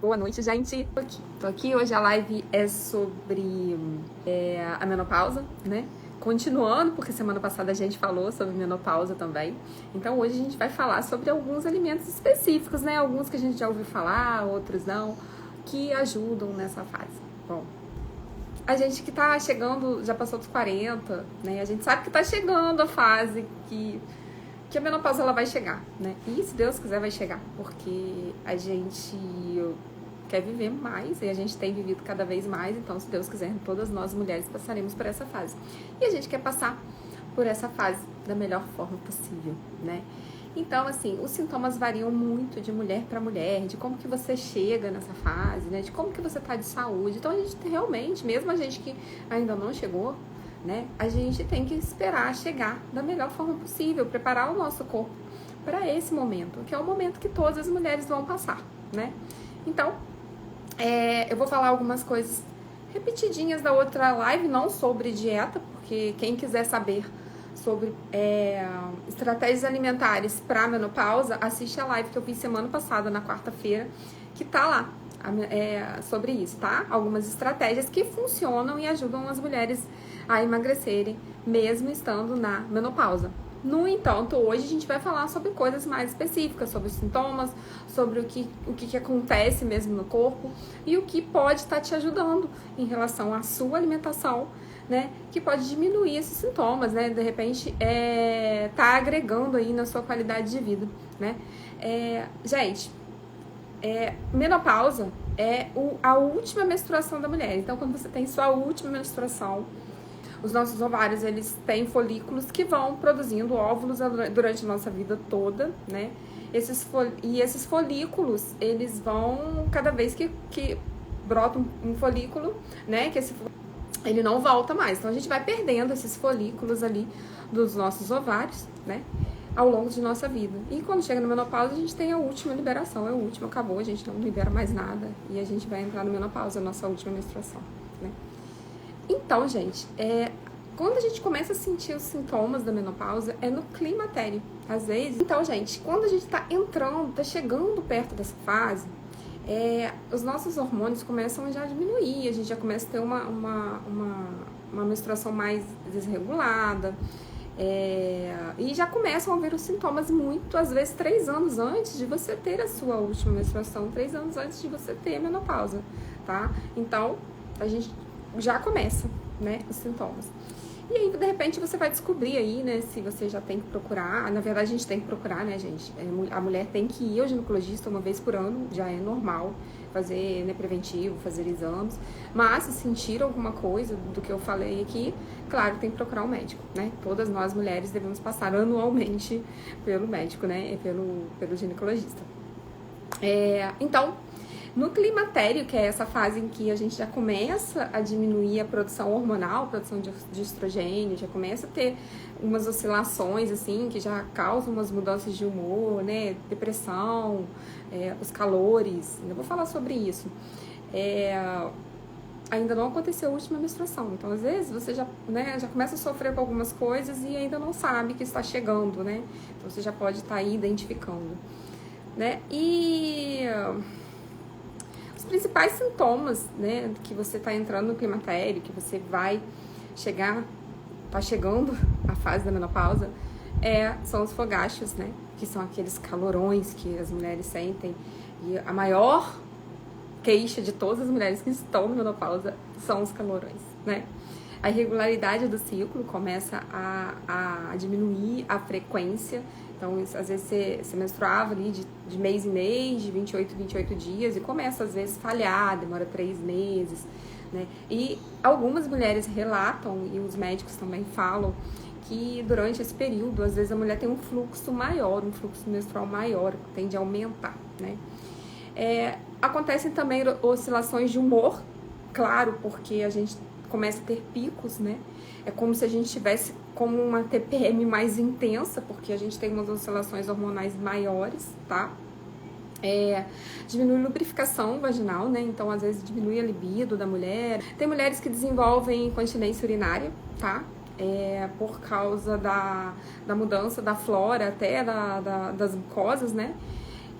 Boa noite, gente. Tô aqui. Hoje a live é sobre a menopausa, né? Continuando, porque semana passada a gente falou sobre menopausa também. Então hoje a gente vai falar sobre alguns alimentos específicos, né? Alguns que a gente já ouviu falar, outros não, que ajudam nessa fase. Bom, a gente que tá chegando, já passou dos 40, né? A gente sabe que tá chegando a fase que a menopausa ela vai chegar, né? E se Deus quiser vai chegar, porque a gente quer viver mais e a gente tem vivido cada vez mais, então se Deus quiser, todas nós mulheres passaremos por essa fase. E a gente quer passar por essa fase da melhor forma possível, né? Então, assim, os sintomas variam muito de mulher para mulher, de como que você chega nessa fase, né? De como que você tá de saúde. Então, a gente realmente, mesmo a gente que ainda não chegou, né? A gente tem que esperar chegar da melhor forma possível, preparar o nosso corpo para esse momento, que é o momento que todas as mulheres vão passar, né? Então, eu vou falar algumas coisas repetidinhas da outra live, não sobre dieta, porque quem quiser saber sobre estratégias alimentares para menopausa, assiste a live que eu fiz semana passada, na quarta-feira, que tá lá sobre isso, tá? Algumas estratégias que funcionam e ajudam as mulheres a emagrecerem, mesmo estando na menopausa. No entanto, hoje a gente vai falar sobre coisas mais específicas, sobre os sintomas, sobre o que acontece mesmo no corpo e o que pode estar te ajudando em relação à sua alimentação, né? Que pode diminuir esses sintomas, né? De repente, tá agregando aí na sua qualidade de vida, né? Gente, menopausa é a última menstruação da mulher. Então, quando você tem sua última menstruação, os nossos ovários, eles têm folículos que vão produzindo óvulos durante a nossa vida toda, né? Esses folículos, eles vão, cada vez que brota um folículo, né? Que ele não volta mais. Então, a gente vai perdendo esses folículos ali dos nossos ovários, né? Ao longo de nossa vida. E quando chega no menopausa, a gente tem a última liberação. É o último, acabou, a gente não libera mais nada. E a gente vai entrar no menopausa, a nossa última menstruação, né? Então, gente, quando a gente começa a sentir os sintomas da menopausa, é no climatério, às vezes. Então, gente, quando a gente tá entrando, tá chegando perto dessa fase, os nossos hormônios começam já a diminuir, a gente já começa a ter uma menstruação mais desregulada, e já começam a ver os sintomas muito, às vezes, 3 anos antes de você ter a sua última menstruação, 3 anos antes de você ter a menopausa, tá? Então, a gente já começa, né, os sintomas. E aí, de repente, você vai descobrir aí, né, se você já tem que procurar. Na verdade, a gente tem que procurar, né, gente? A mulher tem que ir ao ginecologista uma vez por ano, já é normal fazer, né, preventivo, fazer exames. Mas, se sentir alguma coisa do que eu falei aqui, claro, tem que procurar um médico, né? Todas nós, mulheres, devemos passar anualmente pelo médico, né, pelo ginecologista. Então, no climatério, que é essa fase em que a gente já começa a diminuir a produção hormonal, a produção de estrogênio, já começa a ter umas oscilações, assim, que já causam umas mudanças de humor, né, depressão, os calores, eu vou falar sobre isso. Ainda não aconteceu a última menstruação, então às vezes você já começa a sofrer com algumas coisas e ainda não sabe que está chegando, né, então você já pode estar aí identificando, né, e principais sintomas, né, que você está entrando no climatério, que você vai tá chegando à fase da menopausa, são os fogachos, né, que são aqueles calorões que as mulheres sentem, e a maior queixa de todas as mulheres que estão na menopausa são os calorões, né. A irregularidade do ciclo começa a diminuir a frequência. Então, às vezes você menstruava ali de mês em mês, de 28 em 28 dias, e começa às vezes a falhar, demora 3 meses, né? E algumas mulheres relatam, e os médicos também falam, que durante esse período, às vezes a mulher tem um fluxo maior, um fluxo menstrual maior, tende a aumentar, né? Acontecem também oscilações de humor, claro, porque a gente começa a ter picos, né? É como se a gente tivesse como uma TPM mais intensa, porque a gente tem umas oscilações hormonais maiores, tá? Diminui a lubrificação vaginal, né? Então, às vezes, diminui a libido da mulher. Tem mulheres que desenvolvem incontinência urinária, tá? Por causa da mudança da flora, até das mucosas, né?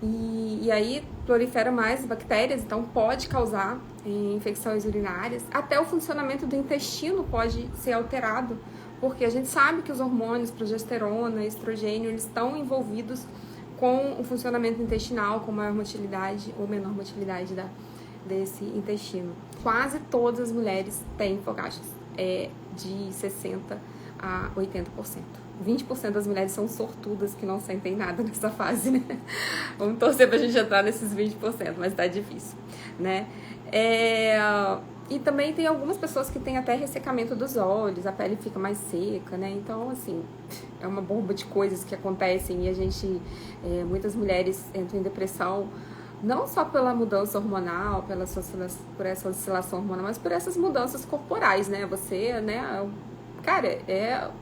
E aí prolifera mais bactérias, então pode causar infecções urinárias. Até o funcionamento do intestino pode ser alterado, porque a gente sabe que os hormônios, progesterona, estrogênio, eles estão envolvidos com o funcionamento intestinal, com maior motilidade ou menor motilidade desse intestino. Quase todas as mulheres têm fogachos, de 60% a 80%. 20% das mulheres são sortudas que não sentem nada nessa fase, né? Vamos torcer pra gente entrar nesses 20%, mas tá difícil, né? E também tem algumas pessoas que têm até ressecamento dos olhos, a pele fica mais seca, né? Então, assim, é uma bomba de coisas que acontecem e a gente, muitas mulheres entram em depressão, não só pela mudança hormonal, por essa oscilação hormonal, mas por essas mudanças corporais, né? Você, né? Cara,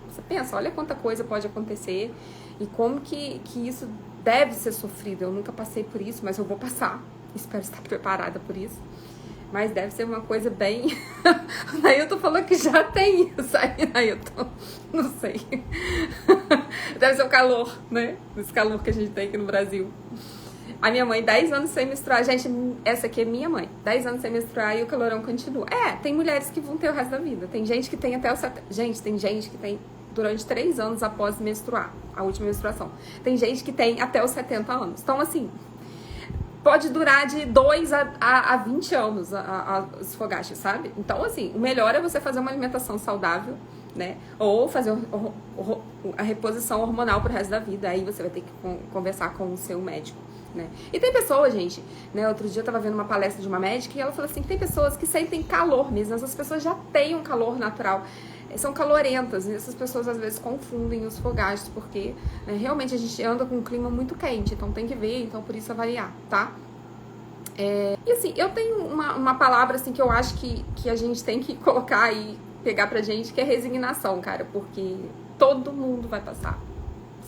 você pensa, olha quanta coisa pode acontecer e como que isso deve ser sofrido. Eu nunca passei por isso, mas eu vou passar. Espero estar preparada por isso. Mas deve ser uma coisa bem... Nailton falou que já tem isso aí, Nailton. Não sei. Deve ser o calor, né? Esse calor que a gente tem aqui no Brasil. A minha mãe, 10 anos sem menstruar. Gente, essa aqui é minha mãe. 10 anos sem menstruar e o calorão continua. Tem mulheres que vão ter o resto da vida. Tem gente que tem até o... Gente, tem gente que tem durante 3 anos após menstruar. A última menstruação. Tem gente que tem até os 70 anos. Então, assim... Pode durar de 2 a 20 anos os fogachos, sabe? Então, assim, o melhor é você fazer uma alimentação saudável, né? Ou fazer a reposição hormonal pro resto da vida. Aí você vai ter que conversar com o seu médico, né? E tem pessoas, gente, né? Outro dia eu tava vendo uma palestra de uma médica e ela falou assim, tem pessoas que sentem calor mesmo. Essas pessoas já têm um calor natural. São calorentas, e essas pessoas às vezes confundem os fogachos, porque realmente a gente anda com um clima muito quente, então tem que ver, então por isso avaliar, tá? E assim, eu tenho uma palavra assim que eu acho que a gente tem que colocar e pegar pra gente, que é resignação, cara, porque todo mundo vai passar,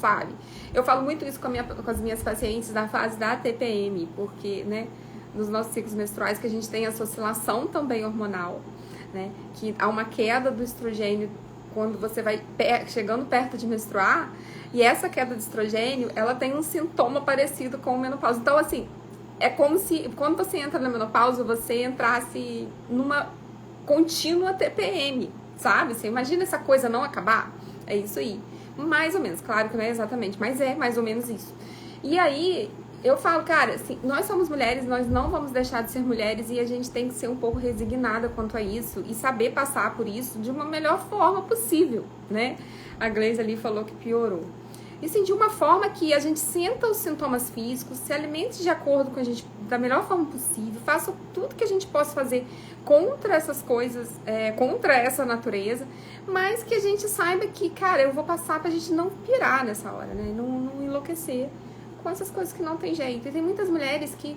sabe? Eu falo muito isso com as minhas pacientes na fase da TPM, porque, né, nos nossos ciclos menstruais que a gente tem essa oscilação também hormonal, né, que há uma queda do estrogênio quando você vai chegando perto de menstruar, e essa queda de estrogênio, ela tem um sintoma parecido com o menopausa. Então, assim, é como se, quando você entra na menopausa, você entrasse numa contínua TPM, sabe? Você imagina essa coisa não acabar? É isso aí. Mais ou menos, claro que não é exatamente, mas é mais ou menos isso. E aí... eu falo, cara, assim, nós somos mulheres, nós não vamos deixar de ser mulheres e a gente tem que ser um pouco resignada quanto a isso e saber passar por isso de uma melhor forma possível, né? A Gleice ali falou que piorou. E assim, de uma forma que a gente sinta os sintomas físicos, se alimente de acordo com a gente, da melhor forma possível, faça tudo que a gente possa fazer contra essas coisas, contra essa natureza, mas que a gente saiba que, cara, eu vou passar pra gente não pirar nessa hora, né? Não enlouquecer com essas coisas que não tem jeito. E tem muitas mulheres que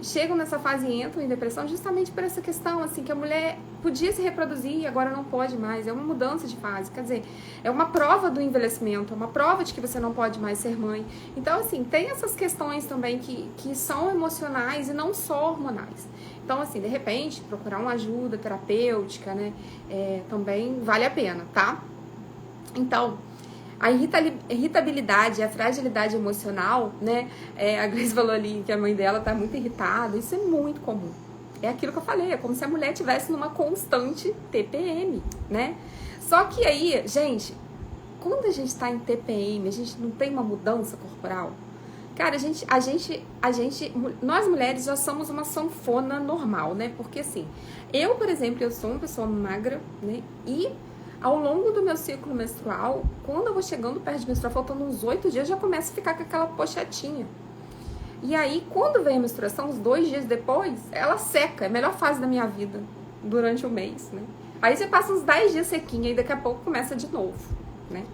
chegam nessa fase e entram em depressão justamente por essa questão, assim, que a mulher podia se reproduzir e agora não pode mais. É uma mudança de fase, quer dizer, é uma prova do envelhecimento, é uma prova de que você não pode mais ser mãe. Então, assim, tem essas questões também que são emocionais e não só hormonais. Então, assim, de repente, procurar uma ajuda terapêutica, né, também vale a pena, tá? Então, a irritabilidade, a fragilidade emocional, né? A Grace falou ali que a mãe dela tá muito irritada. Isso é muito comum. É aquilo que eu falei, é como se a mulher estivesse numa constante TPM, né? Só que aí, gente, quando a gente tá em TPM, a gente não tem uma mudança corporal. Cara, nós mulheres já somos uma sanfona normal, né? Porque assim, eu, por exemplo, eu sou uma pessoa magra, né? E ao longo do meu ciclo menstrual, quando eu vou chegando perto de menstruar, faltando uns 8 dias, já começa a ficar com aquela pochetinha. E aí, quando vem a menstruação, uns 2 dias depois, ela seca. É a melhor fase da minha vida, durante o mês, né? Aí você passa uns 10 dias sequinha e daqui a pouco começa de novo, né?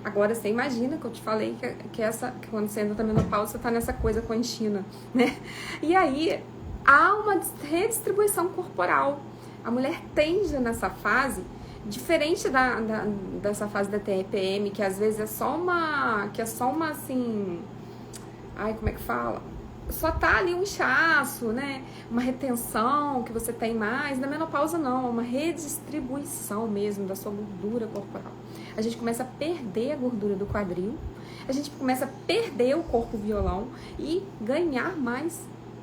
Agora, você imagina que eu te falei que quando você entra na menopausa, você tá nessa coisa contínua, né? E aí, há uma redistribuição corporal. A mulher tende nessa fase... diferente dessa fase da TPM, que às vezes é só uma assim, como é que fala? Só tá ali um inchaço, né? Uma retenção que você tem mais. Na menopausa não, é uma redistribuição mesmo da sua gordura corporal. a gente começa a perder a gordura do quadril, a gente começa a perder o corpo violão e ganhar mais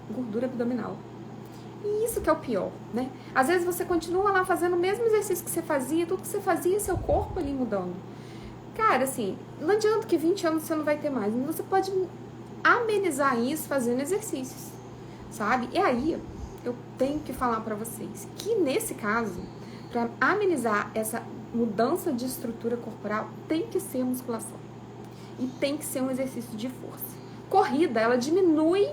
gordura abdominal. E isso que é o pior, né? Às vezes você continua lá fazendo o mesmo exercício que você fazia, tudo que você fazia, seu corpo ali mudando. Cara, assim, não adianta que 20 anos você não vai ter mais. Você pode amenizar isso fazendo exercícios, sabe? E aí, eu tenho que falar pra vocês que nesse caso, pra amenizar essa mudança de estrutura corporal, tem que ser musculação. E tem que ser um exercício de força. Corrida, ela diminui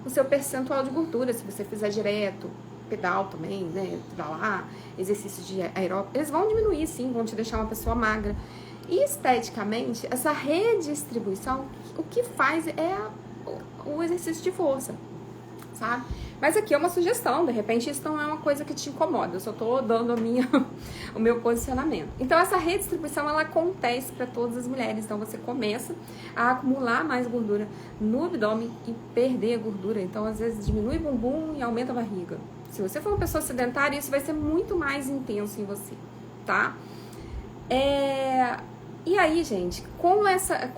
o seu percentual de gordura, se você fizer direto, pedal também, né? Pedalar, exercícios de aeróbico, eles vão diminuir sim, vão te deixar uma pessoa magra. E esteticamente, essa redistribuição, o que faz é o exercício de força, sabe? Mas aqui é uma sugestão, de repente isso não é uma coisa que te incomoda, eu só tô dando o meu posicionamento. Então essa redistribuição, ela acontece para todas as mulheres, então você começa a acumular mais gordura no abdômen e perder a gordura, então às vezes diminui o bumbum e aumenta a barriga. Se você for uma pessoa sedentária, isso vai ser muito mais intenso em você, tá? E aí, gente, com essa,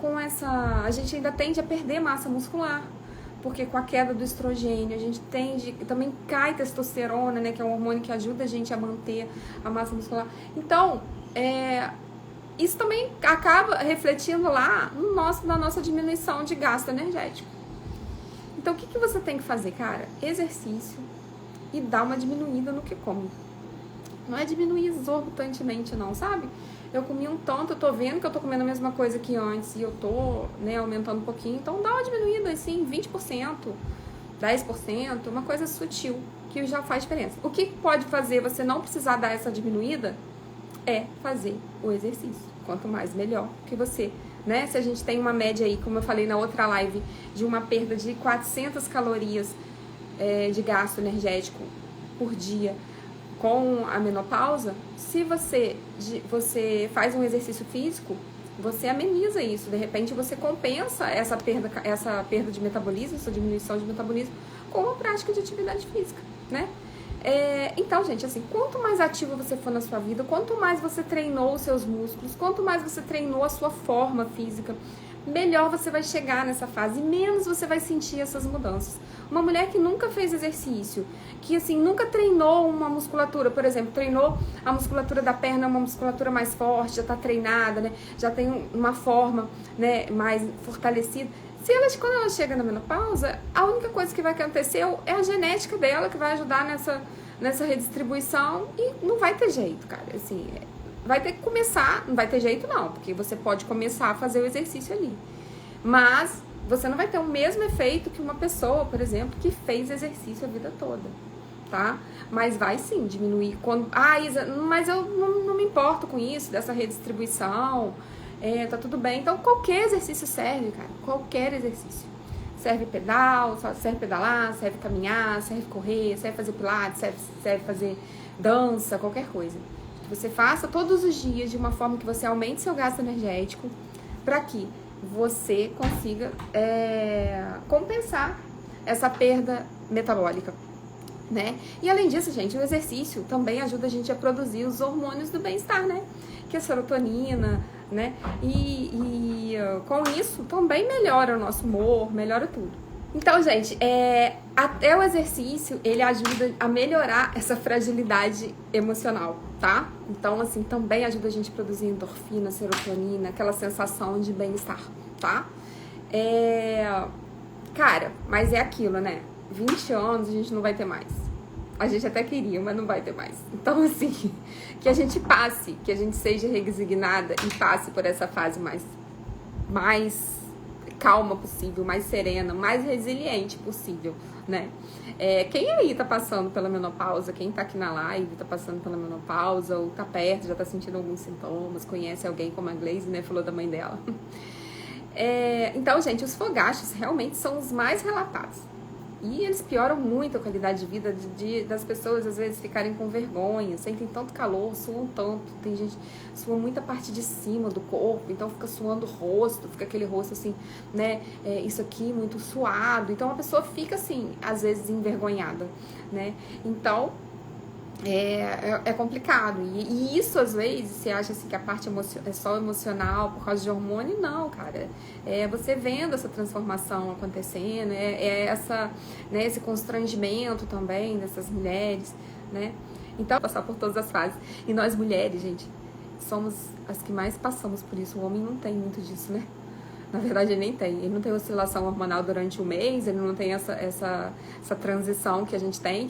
a gente ainda tende a perder massa muscular, porque com a queda do estrogênio, a gente também cai testosterona, né, que é um hormônio que ajuda a gente a manter a massa muscular. Então, isso também acaba refletindo lá na nossa diminuição de gasto energético. Então, o que você tem que fazer, cara? Exercício e dar uma diminuída no que come. Não é diminuir exorbitantemente, não, sabe? Eu comi um tanto, eu tô vendo que eu tô comendo a mesma coisa que antes e eu tô, né, aumentando um pouquinho. Então dá uma diminuída, assim, 20%, 10%, uma coisa sutil, que já faz diferença. O que pode fazer você não precisar dar essa diminuída é fazer o exercício. Quanto mais, melhor que você, né? Se a gente tem uma média aí, como eu falei na outra live, de uma perda de 400 calorias de gasto energético por dia, com a menopausa, se você faz um exercício físico, você ameniza isso. De repente, você compensa essa perda de metabolismo, essa diminuição de metabolismo, com uma prática de atividade física, né? Então, gente, assim, quanto mais ativo você for na sua vida, quanto mais você treinou os seus músculos, quanto mais você treinou a sua forma física, melhor você vai chegar nessa fase, menos você vai sentir essas mudanças. Uma mulher que nunca fez exercício, que assim, nunca treinou uma musculatura, por exemplo, treinou a musculatura da perna, uma musculatura mais forte, já tá treinada, né? Já tem uma forma, né, mais fortalecida. Quando ela chega na menopausa, a única coisa que vai acontecer é a genética dela que vai ajudar nessa redistribuição e não vai ter jeito, cara, assim, vai ter que começar, não vai ter jeito não, porque você pode começar a fazer o exercício ali, mas você não vai ter o mesmo efeito que uma pessoa, por exemplo, que fez exercício a vida toda, tá? Mas vai sim diminuir quando... Isa, mas eu não me importo com isso, dessa redistribuição, tá tudo bem. Então qualquer exercício serve, cara, qualquer exercício. Serve pedal, serve pedalar, serve caminhar, serve correr, serve fazer pilates, serve fazer dança, qualquer coisa. Que você faça todos os dias de uma forma que você aumente seu gasto energético para que você consiga compensar essa perda metabólica, né? E além disso, gente, o exercício também ajuda a gente a produzir os hormônios do bem-estar, né? Que é a serotonina, né? E com isso também melhora o nosso humor, melhora tudo. Então, gente, até o exercício, ele ajuda a melhorar essa fragilidade emocional, tá? Então, assim, também ajuda a gente a produzir endorfina, serotonina, aquela sensação de bem-estar, tá? Cara, mas é aquilo, né? 20 anos a gente não vai ter mais. A gente até queria, mas não vai ter mais. Então, assim, que a gente passe, que a gente seja resignada e passe por essa fase mais calma possível, mais serena, mais resiliente possível, né? Quem aí tá passando pela menopausa, quem tá aqui na live tá passando pela menopausa, ou tá perto, já tá sentindo alguns sintomas, conhece alguém como a Glaze, né? Falou da mãe dela. Então, gente, os fogachos realmente são os mais relatados. E eles pioram muito a qualidade de vida das pessoas, às vezes, ficarem com vergonha, sentem tanto calor, suam tanto. Tem gente que sua muita parte de cima do corpo, então fica suando o rosto, fica aquele rosto assim, né, isso aqui muito suado. Então a pessoa fica assim, às vezes envergonhada, né. Então, é complicado. E isso, às vezes, você acha assim, que a parte é só emocional por causa de hormônio. Não, cara. É você vendo essa transformação acontecendo, essa, né, esse constrangimento também dessas mulheres, né? Então, passar por todas as fases. E nós mulheres, gente, somos as que mais passamos por isso. O homem não tem muito disso, né? Na verdade, ele nem tem. Ele não tem oscilação hormonal durante o mês, ele não tem essa transição que a gente tem.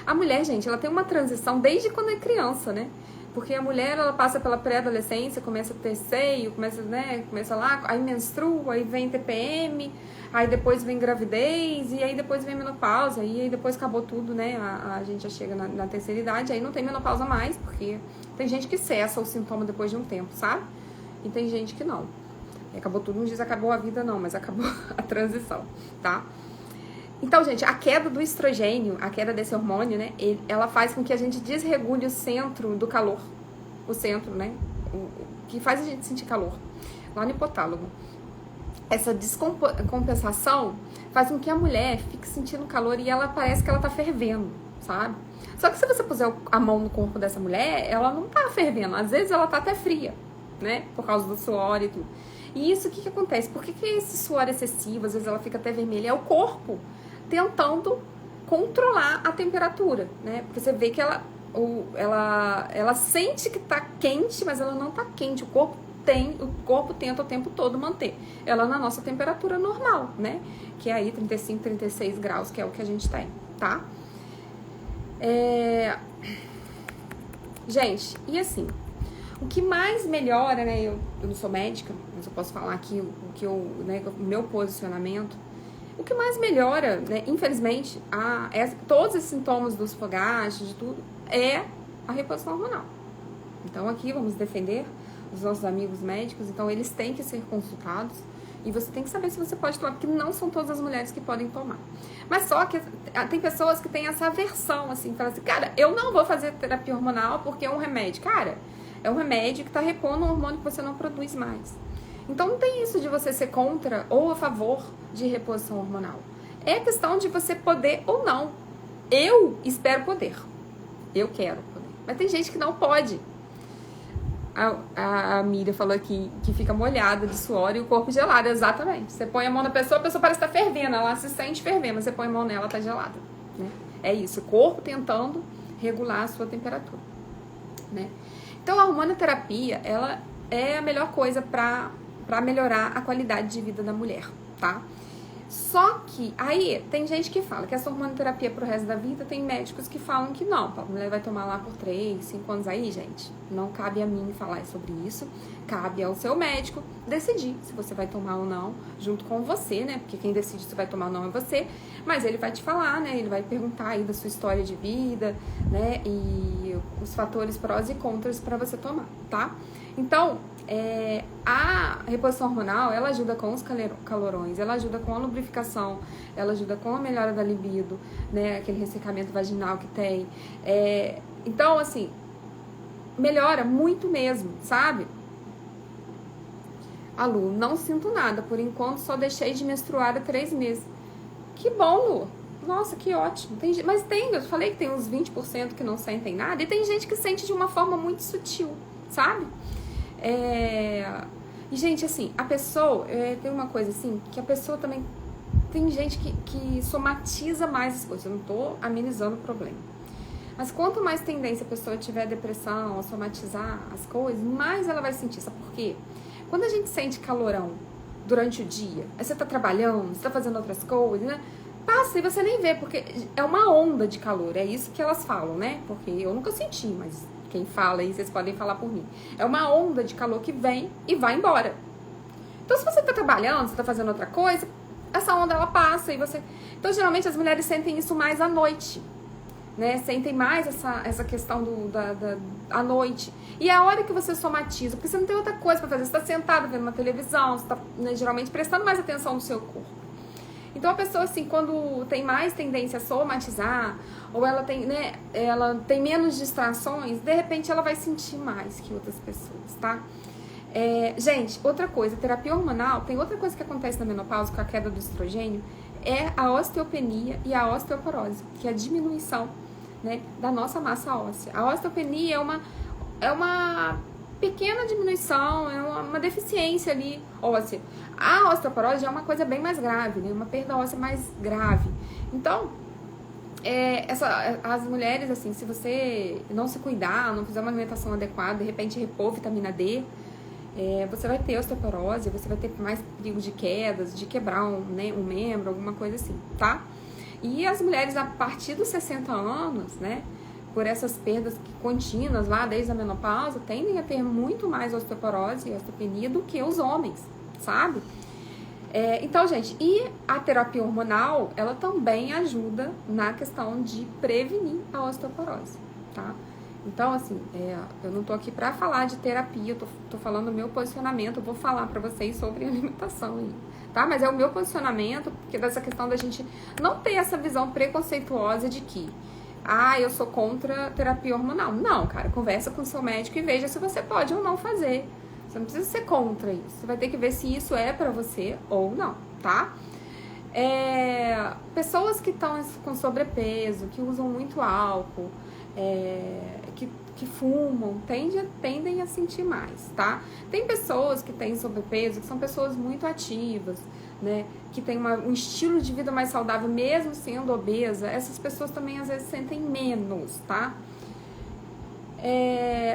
A mulher, gente, ela tem uma transição desde quando é criança, né? Porque a mulher, ela passa pela pré-adolescência, começa a ter seio, começa lá, aí menstrua, aí vem TPM, aí depois vem gravidez, e aí depois vem menopausa, e aí depois acabou tudo, né? A gente já chega na terceira idade, aí não tem menopausa mais, porque tem gente que cessa o sintoma depois de um tempo, sabe? E tem gente que não. Acabou tudo, não diz acabou a vida não, mas acabou a transição, tá? Então, gente, a queda do estrogênio, a queda desse hormônio, né, ela faz com que a gente desregule o centro do calor, o centro, né, que faz a gente sentir calor, lá no hipotálamo. Essa descompensação faz com que a mulher fique sentindo calor e ela parece que ela tá fervendo, sabe? Só que se você puser a mão no corpo dessa mulher, ela não tá fervendo, às vezes ela tá até fria, né, por causa do suor e tudo. E isso, o que acontece? Por que esse suor excessivo, às vezes ela fica até vermelha? É o corpo tentando controlar a temperatura, né? Porque você vê que ela sente que tá quente, mas ela não tá quente. O corpo tenta o tempo todo manter ela na nossa temperatura normal, né? Que é aí 35, 36 graus, que é o que a gente tem, tá? Gente, e assim... O que mais melhora, né? Eu não sou médica, mas eu posso falar aqui o meu posicionamento. O que mais melhora, né? Infelizmente, todos esses sintomas dos fogachos, de tudo, é a reposição hormonal. Então, aqui vamos defender os nossos amigos médicos. Então, eles têm que ser consultados. E você tem que saber se você pode tomar, porque não são todas as mulheres que podem tomar. Mas só que tem pessoas que têm essa aversão, assim, falam assim, cara, eu não vou fazer terapia hormonal porque é um remédio. Cara, é um remédio que está repondo um hormônio que você não produz mais. Então não tem isso de você ser contra ou a favor de reposição hormonal. É questão de você poder ou não. Eu espero poder. Eu quero poder. Mas tem gente que não pode. A Miriam falou aqui que fica molhada de suor e o corpo gelado. Exatamente. Você põe a mão na pessoa, a pessoa parece estar fervendo. Ela se sente fervendo, mas você põe a mão nela, está gelada. Né? É isso. O corpo tentando regular a sua temperatura. Né? Então, a hormonoterapia, ela é a melhor coisa para melhorar a qualidade de vida da mulher, tá? Só que, aí, tem gente que fala que essa hormonoterapia é pro resto da vida, tem médicos que falam que não, a mulher vai tomar lá por 3, 5 anos. Aí, gente, não cabe a mim falar sobre isso, cabe ao seu médico decidir se você vai tomar ou não, junto com você, né? Porque quem decide se vai tomar ou não é você, mas ele vai te falar, né? Ele vai perguntar aí da sua história de vida, né? E os fatores prós e contras para você tomar, tá? Então, a reposição hormonal, ela ajuda com os calorões, ela ajuda com a lubrificação, ela ajuda com a melhora da libido, né? Aquele ressecamento vaginal que tem. Então, assim, melhora muito mesmo, sabe? A Lu, não sinto nada, por enquanto só deixei de menstruar há 3 meses. Que bom, Lu. Nossa, que ótimo. Mas eu falei que tem uns 20% que não sentem nada, e tem gente que sente de uma forma muito sutil, sabe? E, gente, assim, a pessoa, tem uma coisa assim, que a pessoa também, tem gente que somatiza mais as coisas. Eu não tô amenizando o problema. Mas quanto mais tendência a pessoa tiver a depressão, a somatizar as coisas, mais ela vai sentir. Sabe por quê? Quando a gente sente calorão durante o dia, aí você tá trabalhando, você tá fazendo outras coisas, né? Passa e você nem vê, porque é uma onda de calor. É isso que elas falam, né? Porque eu nunca senti, mas quem fala aí, vocês podem falar por mim. É uma onda de calor que vem e vai embora. Então, se você tá trabalhando, você tá fazendo outra coisa, essa onda, ela passa e você... Então, geralmente, as mulheres sentem isso mais à noite, né? Sentem mais essa questão à noite. E é a hora que você somatiza, porque você não tem outra coisa pra fazer. Você tá sentado vendo uma televisão, você tá, né, geralmente prestando mais atenção no seu corpo. Então, a pessoa, assim, quando tem mais tendência a somatizar, ou ela tem, né, ela tem menos distrações, de repente ela vai sentir mais que outras pessoas, tá? Gente, outra coisa, terapia hormonal, tem outra coisa que acontece na menopausa com a queda do estrogênio, é a osteopenia e a osteoporose, que é a diminuição né, da nossa massa óssea. A osteopenia é uma pequena diminuição, é uma deficiência ali óssea. A osteoporose é uma coisa bem mais grave, né, uma perda óssea mais grave. Então, as mulheres, assim, se você não se cuidar, não fizer uma alimentação adequada, de repente repor vitamina D, você vai ter osteoporose, você vai ter mais perigo de quedas, de quebrar um membro, alguma coisa assim, tá? E as mulheres a partir dos 60 anos, né, por essas perdas contínuas lá desde a menopausa, tendem a ter muito mais osteoporose e osteopenia do que os homens, sabe? Então, gente, e a terapia hormonal, ela também ajuda na questão de prevenir a osteoporose, tá? Então, assim, eu não tô aqui pra falar de terapia, eu tô falando do meu posicionamento, eu vou falar pra vocês sobre alimentação aí, tá? Mas é o meu posicionamento, porque dessa questão da gente não ter essa visão preconceituosa de que, eu sou contra terapia hormonal. Não, cara, conversa com o seu médico e veja se você pode ou não fazer. Você não precisa ser contra isso. Você vai ter que ver se isso é pra você ou não, tá? Pessoas que estão com sobrepeso, que usam muito álcool, que fumam, tendem a sentir mais, tá? Tem pessoas que têm sobrepeso, que são pessoas muito ativas, né? Que tem um estilo de vida mais saudável, mesmo sendo obesa. Essas pessoas também às vezes sentem menos, tá?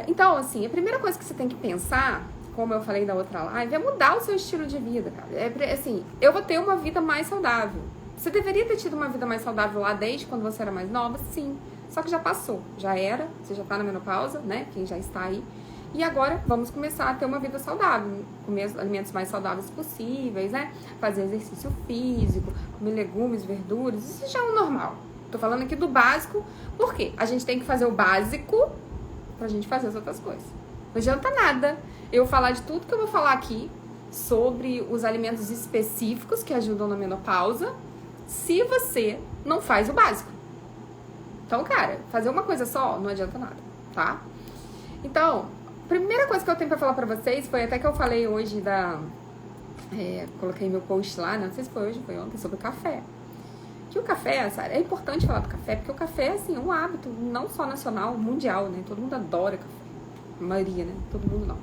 Então, assim, a primeira coisa que você tem que pensar, como eu falei da outra live, é mudar o seu estilo de vida, cara. Assim, eu vou ter uma vida mais saudável. Você deveria ter tido uma vida mais saudável lá desde quando você era mais nova? Sim. Só que já passou, já era, você já tá na menopausa, né? Quem já está aí. E agora vamos começar a ter uma vida saudável, comer os alimentos mais saudáveis possíveis, né? Fazer exercício físico, comer legumes, verduras, isso já é o normal. Tô falando aqui do básico, porque a gente tem que fazer o básico pra gente fazer as outras coisas. Não adianta nada eu falar de tudo que eu vou falar aqui sobre os alimentos específicos que ajudam na menopausa, se você não faz o básico. Então, cara, fazer uma coisa só não adianta nada, tá? Então, a primeira coisa que eu tenho pra falar pra vocês foi até que eu falei hoje coloquei meu post lá, não sei se foi hoje ou foi ontem, sobre o café. Que o café, sabe, é importante falar do café, porque o café, assim, é um hábito não só nacional, mundial, né? Todo mundo adora café. A maioria, né? Todo mundo não.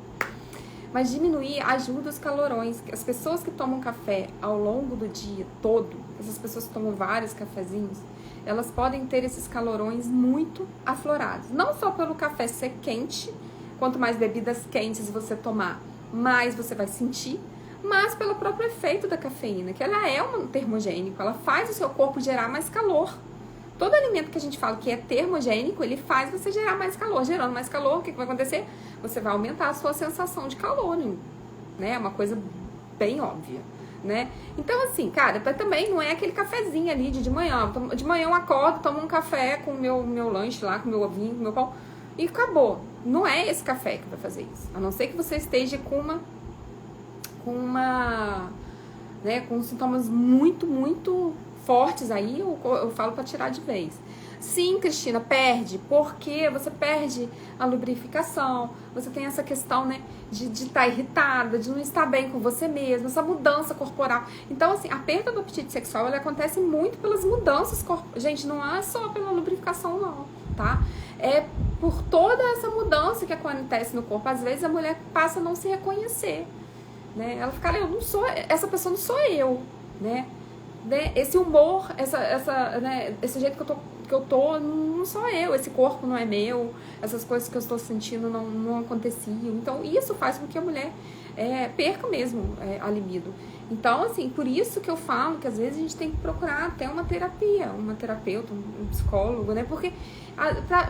Mas diminuir ajuda os calorões. As pessoas que tomam café ao longo do dia todo, essas pessoas que tomam vários cafezinhos, elas podem ter esses calorões muito aflorados. Não só pelo café ser quente, quanto mais bebidas quentes você tomar, mais você vai sentir, mas pelo próprio efeito da cafeína, que ela é um termogênico, ela faz o seu corpo gerar mais calor. Todo alimento que a gente fala que é termogênico, ele faz você gerar mais calor. Gerando mais calor, o que vai acontecer? Você vai aumentar a sua sensação de calor, né? É uma coisa bem óbvia, né? Então, assim, cara, também não é aquele cafezinho ali de manhã. De manhã eu acordo, tomo um café com o meu lanche lá, com o meu ovinho, com o meu pão, e acabou. Não é esse café que vai fazer isso. A não ser que você esteja com sintomas muito, muito fortes aí, eu falo pra tirar de vez. Sim, Cristina, perde, porque você perde a lubrificação, você tem essa questão, né, de estar irritada, de não estar bem com você mesma, essa mudança corporal. Então, assim, a perda do apetite sexual, ela acontece muito pelas mudanças corporais. Gente, não é só pela lubrificação, não, tá? É por toda essa mudança que acontece no corpo. Às vezes a mulher passa a não se reconhecer, né? Ela fica, eu não sou, essa pessoa não sou eu, né? Esse humor, esse jeito que eu tô, não sou eu, esse corpo não é meu, essas coisas que eu estou sentindo não aconteciam. Então, isso faz com que a mulher perca mesmo a libido. Então, assim, por isso que eu falo que às vezes a gente tem que procurar até uma terapia, uma terapeuta, um psicólogo, né? Porque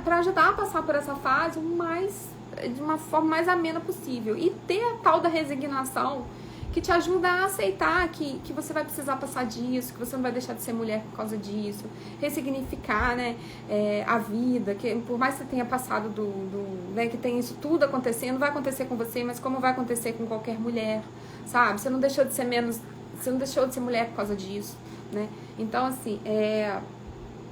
para ajudar a passar por essa fase de uma forma mais amena possível. E ter a tal da resignação que te ajuda a aceitar que você vai precisar passar disso, que você não vai deixar de ser mulher por causa disso, ressignificar, né, a vida, que por mais que você tenha passado né, que tem isso tudo acontecendo, vai acontecer com você, mas como vai acontecer com qualquer mulher, sabe? Você não deixou de ser você não deixou de ser mulher por causa disso, né? Então, assim,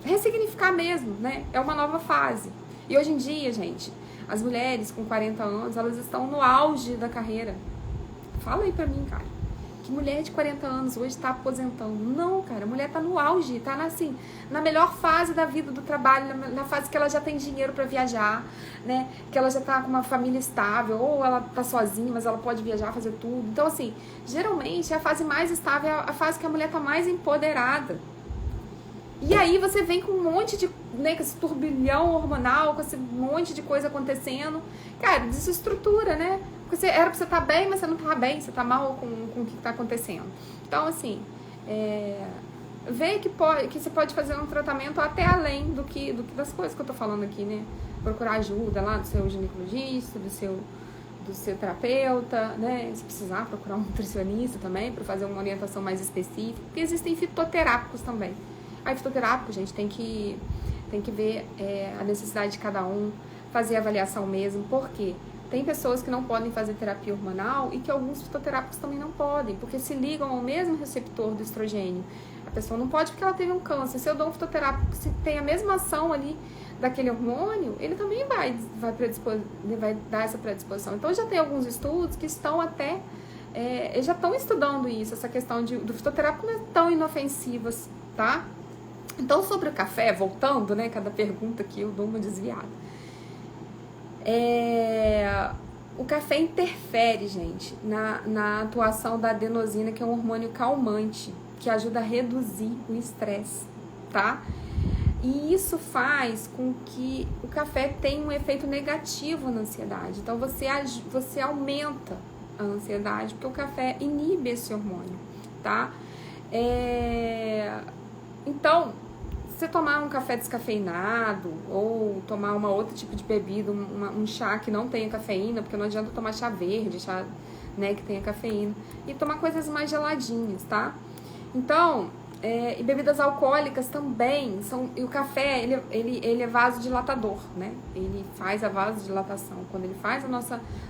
ressignificar mesmo, né? É uma nova fase. E hoje em dia, gente, as mulheres com 40 anos, elas estão no auge da carreira. Fala aí pra mim, cara. que mulher de 40 anos hoje está aposentando. Não, cara, a mulher tá no auge, tá assim, na melhor fase da vida, do trabalho, na fase que ela já tem dinheiro para viajar, né? Que ela já tá com uma família estável, ou ela tá sozinha, mas ela pode viajar, fazer tudo. Então, assim, geralmente a fase mais estável é a fase que a mulher tá mais empoderada. E aí você vem com um monte de, né, com esse turbilhão hormonal, com esse monte de coisa acontecendo. Cara, desestrutura, né? Porque era pra você estar bem, mas você não tá bem, você tá mal com o que tá acontecendo. Então, assim, vê que você pode fazer um tratamento até além do que das coisas que eu tô falando aqui, né? Procurar ajuda lá do seu ginecologista, do seu terapeuta, né? Se precisar, procurar um nutricionista também, para fazer uma orientação mais específica. Porque existem fitoterápicos também. Aí, fitoterápico, gente, tem que ver a necessidade de cada um, fazer a avaliação mesmo. Por quê? Tem pessoas que não podem fazer terapia hormonal e que alguns fitoterápicos também não podem, porque se ligam ao mesmo receptor do estrogênio. A pessoa não pode porque ela teve um câncer. Se eu dou um fitoterápico que tem a mesma ação ali daquele hormônio, ele também vai dar essa predisposição. Então, já tem alguns estudos que estão até... já estão estudando isso, essa questão do fitoterápico não é tão inofensiva, tá? Então, sobre o café, voltando, né, cada pergunta aqui eu dou uma desviada. O café interfere, gente, na atuação da adenosina, que é um hormônio calmante, que ajuda a reduzir o estresse, tá? E isso faz com que o café tenha um efeito negativo na ansiedade. Então, você aumenta a ansiedade, porque o café inibe esse hormônio, tá? Então, você tomar um café descafeinado ou tomar uma outro tipo de bebida, um chá que não tenha cafeína, porque não adianta tomar chá verde, chá, né, que tenha cafeína, e tomar coisas mais geladinhas, tá? Então, e bebidas alcoólicas também e o café, ele é vasodilatador, né? Ele faz a vasodilatação. Quando ele faz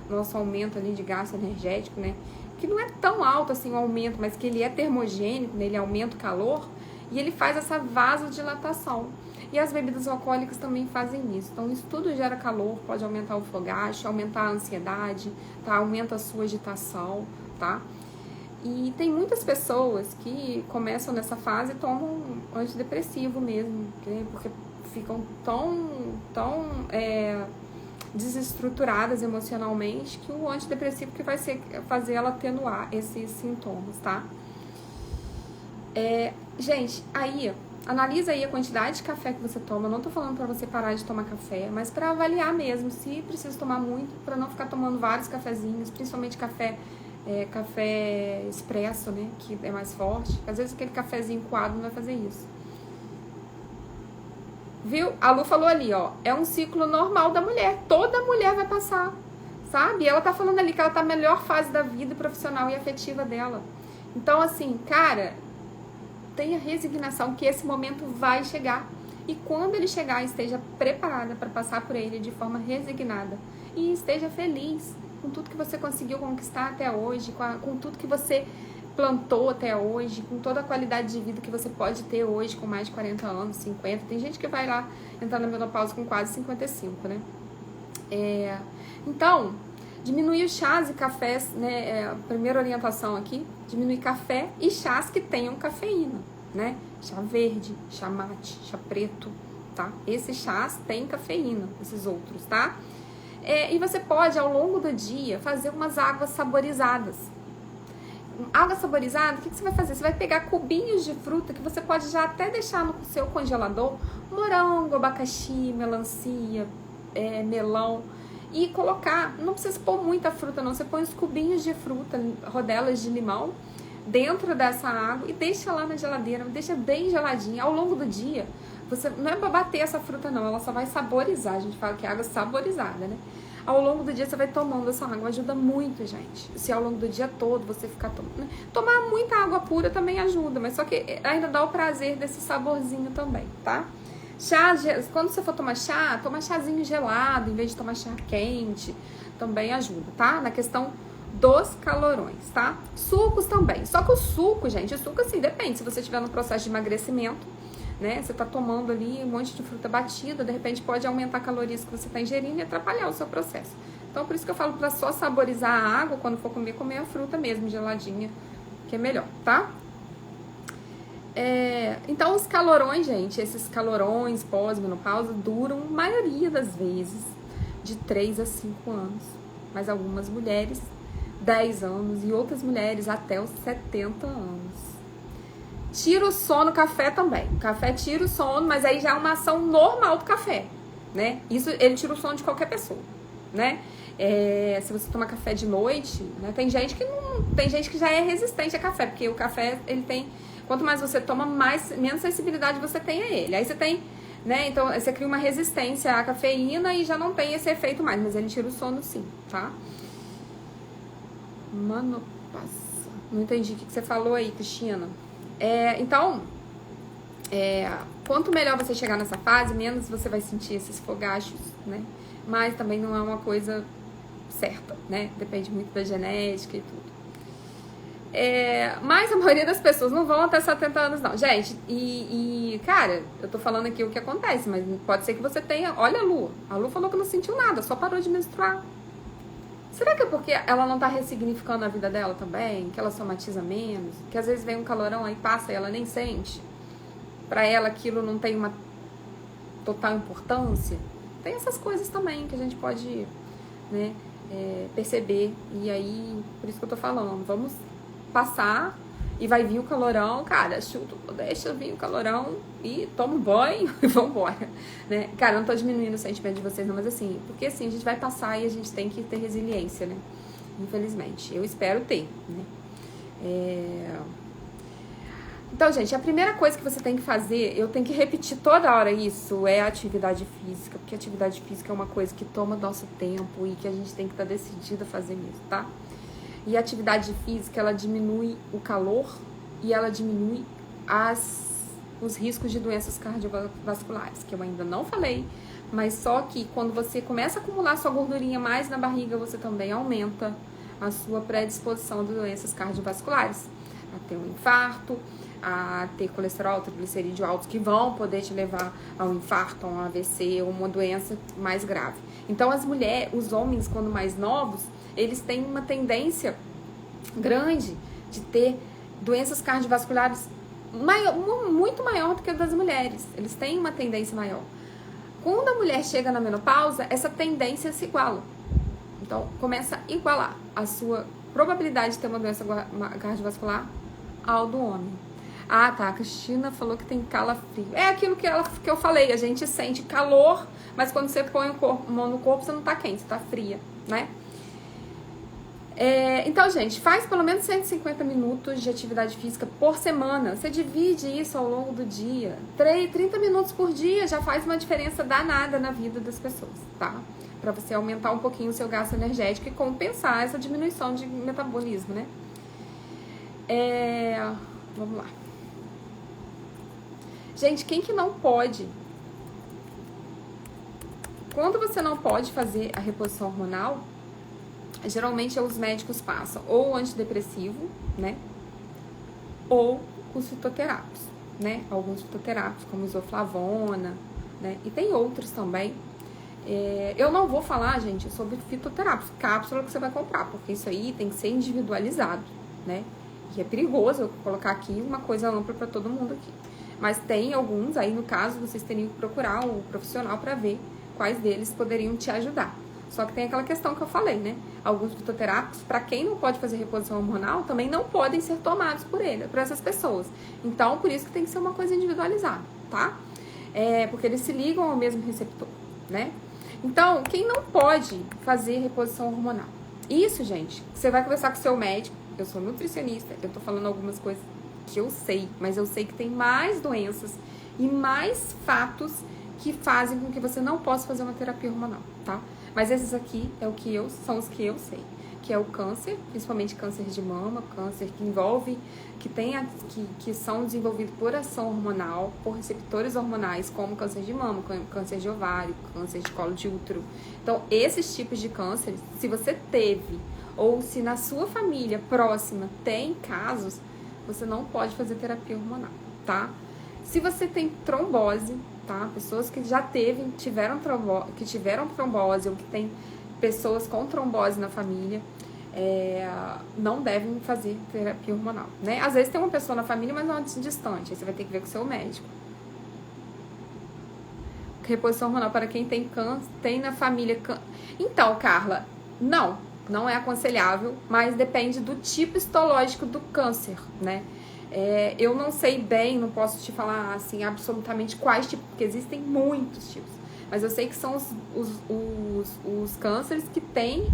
nosso aumento ali de gasto energético, né? Que não é tão alto assim o aumento, mas que ele é termogênico, né? Ele aumenta o calor. E ele faz essa vasodilatação. E as bebidas alcoólicas também fazem isso. Então, isso tudo gera calor, pode aumentar o fogacho, aumentar a ansiedade, tá? Aumenta a sua agitação, tá? E tem muitas pessoas que começam nessa fase e tomam antidepressivo mesmo, né? Porque ficam tão desestruturadas emocionalmente que o antidepressivo que vai fazer ela atenuar esses sintomas, tá? Gente, aí, analisa aí a quantidade de café que você toma. Eu não tô falando pra você parar de tomar café, mas pra avaliar mesmo se precisa tomar muito, pra não ficar tomando vários cafezinhos, principalmente café expresso, né, que é mais forte. Às vezes aquele cafezinho coado não vai fazer isso. Viu? A Lu falou ali, ó, é um ciclo normal da mulher. Toda mulher vai passar, sabe? E ela tá falando ali que ela tá na melhor fase da vida profissional e afetiva dela. Então, assim, cara, tenha resignação que esse momento vai chegar. E quando ele chegar, esteja preparada para passar por ele de forma resignada. E esteja feliz com tudo que você conseguiu conquistar até hoje, com tudo que você plantou até hoje, com toda a qualidade de vida que você pode ter hoje com mais de 40 anos, 50. Tem gente que vai lá entrar na menopausa com quase 55, né? Então, diminuir os chás e cafés, né? A primeira orientação aqui, diminuir café e chás que tenham cafeína, né? Chá verde, chá mate, chá preto, tá? Esses chás têm cafeína, esses outros, tá? E você pode, ao longo do dia, fazer umas águas saborizadas. Água saborizada, o que você vai fazer? Você vai pegar cubinhos de fruta que você pode já até deixar no seu congelador, morango, abacaxi, melancia, melão, e colocar, não precisa pôr muita fruta não, você põe os cubinhos de fruta, rodelas de limão, dentro dessa água e deixa lá na geladeira, deixa bem geladinha. Ao longo do dia, você não é pra bater essa fruta não, ela só vai saborizar, a gente fala que é água saborizada, né? Ao longo do dia você vai tomando essa água, ajuda muito, gente. Se ao longo do dia todo você ficar tomando, tomar muita água pura também ajuda, mas só que ainda dá o prazer desse saborzinho também, tá? Chá, quando você for tomar chá, toma chazinho gelado em vez de tomar chá quente, também ajuda, tá? Na questão dos calorões, tá? Sucos também. Só que o suco, gente, o suco assim, depende. Se você estiver no processo de emagrecimento, né? Você tá tomando ali um monte de fruta batida, de repente pode aumentar calorias que você tá ingerindo e atrapalhar o seu processo. Então, por isso que eu falo pra só saborizar a água, quando for comer a fruta mesmo, geladinha, que é melhor, tá? Então, os calorões, gente, esses calorões pós-menopausa duram, maioria das vezes, de 3 a 5 anos. Mas algumas mulheres, 10 anos, e outras mulheres até os 70 anos. Tira o sono, café também. O café tira o sono, mas aí já é uma ação normal do café, né? Isso, ele tira o sono de qualquer pessoa, né? Se você toma café de noite, né? Tem gente que já é resistente a café, porque o café, ele tem... Quanto mais você toma, menos sensibilidade você tem a ele. Aí você tem, né? Então, você cria uma resistência à cafeína e já não tem esse efeito mais. Mas ele tira o sono sim, tá? Mano, passa. Não entendi o que você falou aí, Cristina. Então, quanto melhor você chegar nessa fase, menos você vai sentir esses fogachos, né? Mas também não é uma coisa certa, né? Depende muito da genética e tudo. Mas a maioria das pessoas não vão até 70 anos, não. Gente, cara, eu tô falando aqui o que acontece, mas pode ser que você tenha... Olha a Lu. A Lu falou que não sentiu nada, só parou de menstruar. Será que é porque ela não tá ressignificando a vida dela também? Que ela somatiza menos? Que às vezes vem um calorão aí, passa e ela nem sente? Pra ela aquilo não tem uma total importância? Tem essas coisas também que a gente pode, né, perceber. E aí, por isso que eu tô falando, vamos passar e vai vir o calorão, cara, deixa vir o calorão e toma um banho e vambora, né? Cara, eu não tô diminuindo o sentimento de vocês não, mas assim, porque assim, a gente vai passar e a gente tem que ter resiliência, né? Infelizmente, eu espero ter, né? Então, gente, a primeira coisa que você tem que fazer, eu tenho que repetir toda hora isso, é a atividade física, porque a atividade física é uma coisa que toma nosso tempo e que a gente tem que estar decidida a fazer mesmo, tá? E a atividade física, ela diminui o calor e ela diminui os riscos de doenças cardiovasculares, que eu ainda não falei, mas só que quando você começa a acumular sua gordurinha mais na barriga, você também aumenta a sua predisposição de doenças cardiovasculares, a ter um infarto, a ter colesterol, triglicerídeo altos, que vão poder te levar a um infarto, a um AVC, ou uma doença mais grave. Então, os homens, quando mais novos, eles têm uma tendência grande de ter doenças cardiovasculares muito maior do que a das mulheres. Eles têm uma tendência maior. Quando a mulher chega na menopausa, essa tendência se iguala. Então, começa a igualar a sua probabilidade de ter uma doença cardiovascular ao do homem. Ah, tá, a Cristina falou que tem calafrio. É aquilo que eu falei, a gente sente calor, mas quando você põe a mão no corpo, você não tá quente, você tá fria, né? Então, gente, faz pelo menos 150 minutos de atividade física por semana. Você divide isso ao longo do dia. 30 minutos por dia já faz uma diferença danada na vida das pessoas, tá? Pra você aumentar um pouquinho o seu gasto energético e compensar essa diminuição de metabolismo, né? Vamos lá. Gente, quem que não pode? Quando você não pode fazer a reposição hormonal, geralmente os médicos passam ou o antidepressivo, né? Ou os fitoterápicos, né? Alguns fitoterápicos, como isoflavona, né? E tem outros também. Eu não vou falar, gente, sobre fitoterápicos, cápsula que você vai comprar, porque isso aí tem que ser individualizado, né? E é perigoso eu colocar aqui uma coisa ampla para todo mundo aqui. Mas tem alguns, aí no caso, vocês teriam que procurar um profissional para ver quais deles poderiam te ajudar. Só que tem aquela questão que eu falei, né? Alguns fitoterápicos, para quem não pode fazer reposição hormonal, também não podem ser tomados por essas pessoas. Então, por isso que tem que ser uma coisa individualizada, tá? Porque eles se ligam ao mesmo receptor, né? Então, quem não pode fazer reposição hormonal? Isso, gente, você vai conversar com o seu médico. Eu sou nutricionista, eu tô falando algumas coisas que eu sei, mas eu sei que tem mais doenças e mais fatos que fazem com que você não possa fazer uma terapia hormonal, tá? Mas esses aqui são os que eu sei, que é o câncer, principalmente câncer de mama, câncer que envolve, que são desenvolvidos por ação hormonal, por receptores hormonais, como câncer de mama, câncer de ovário, câncer de colo de útero. Então, esses tipos de câncer, se você teve, ou se na sua família próxima tem casos, você não pode fazer terapia hormonal, tá? Se você tem trombose, tá? Pessoas que já tiveram trombose, ou que tem pessoas com trombose na família, não devem fazer terapia hormonal, né? Às vezes tem uma pessoa na família, mas não é distante, aí você vai ter que ver com o seu médico. Reposição hormonal para quem tem câncer, tem na família câncer. Então, Carla, não é aconselhável, mas depende do tipo histológico do câncer, né? Eu não sei bem, não posso te falar assim absolutamente quais tipos, porque existem muitos tipos, mas eu sei que são os cânceres que têm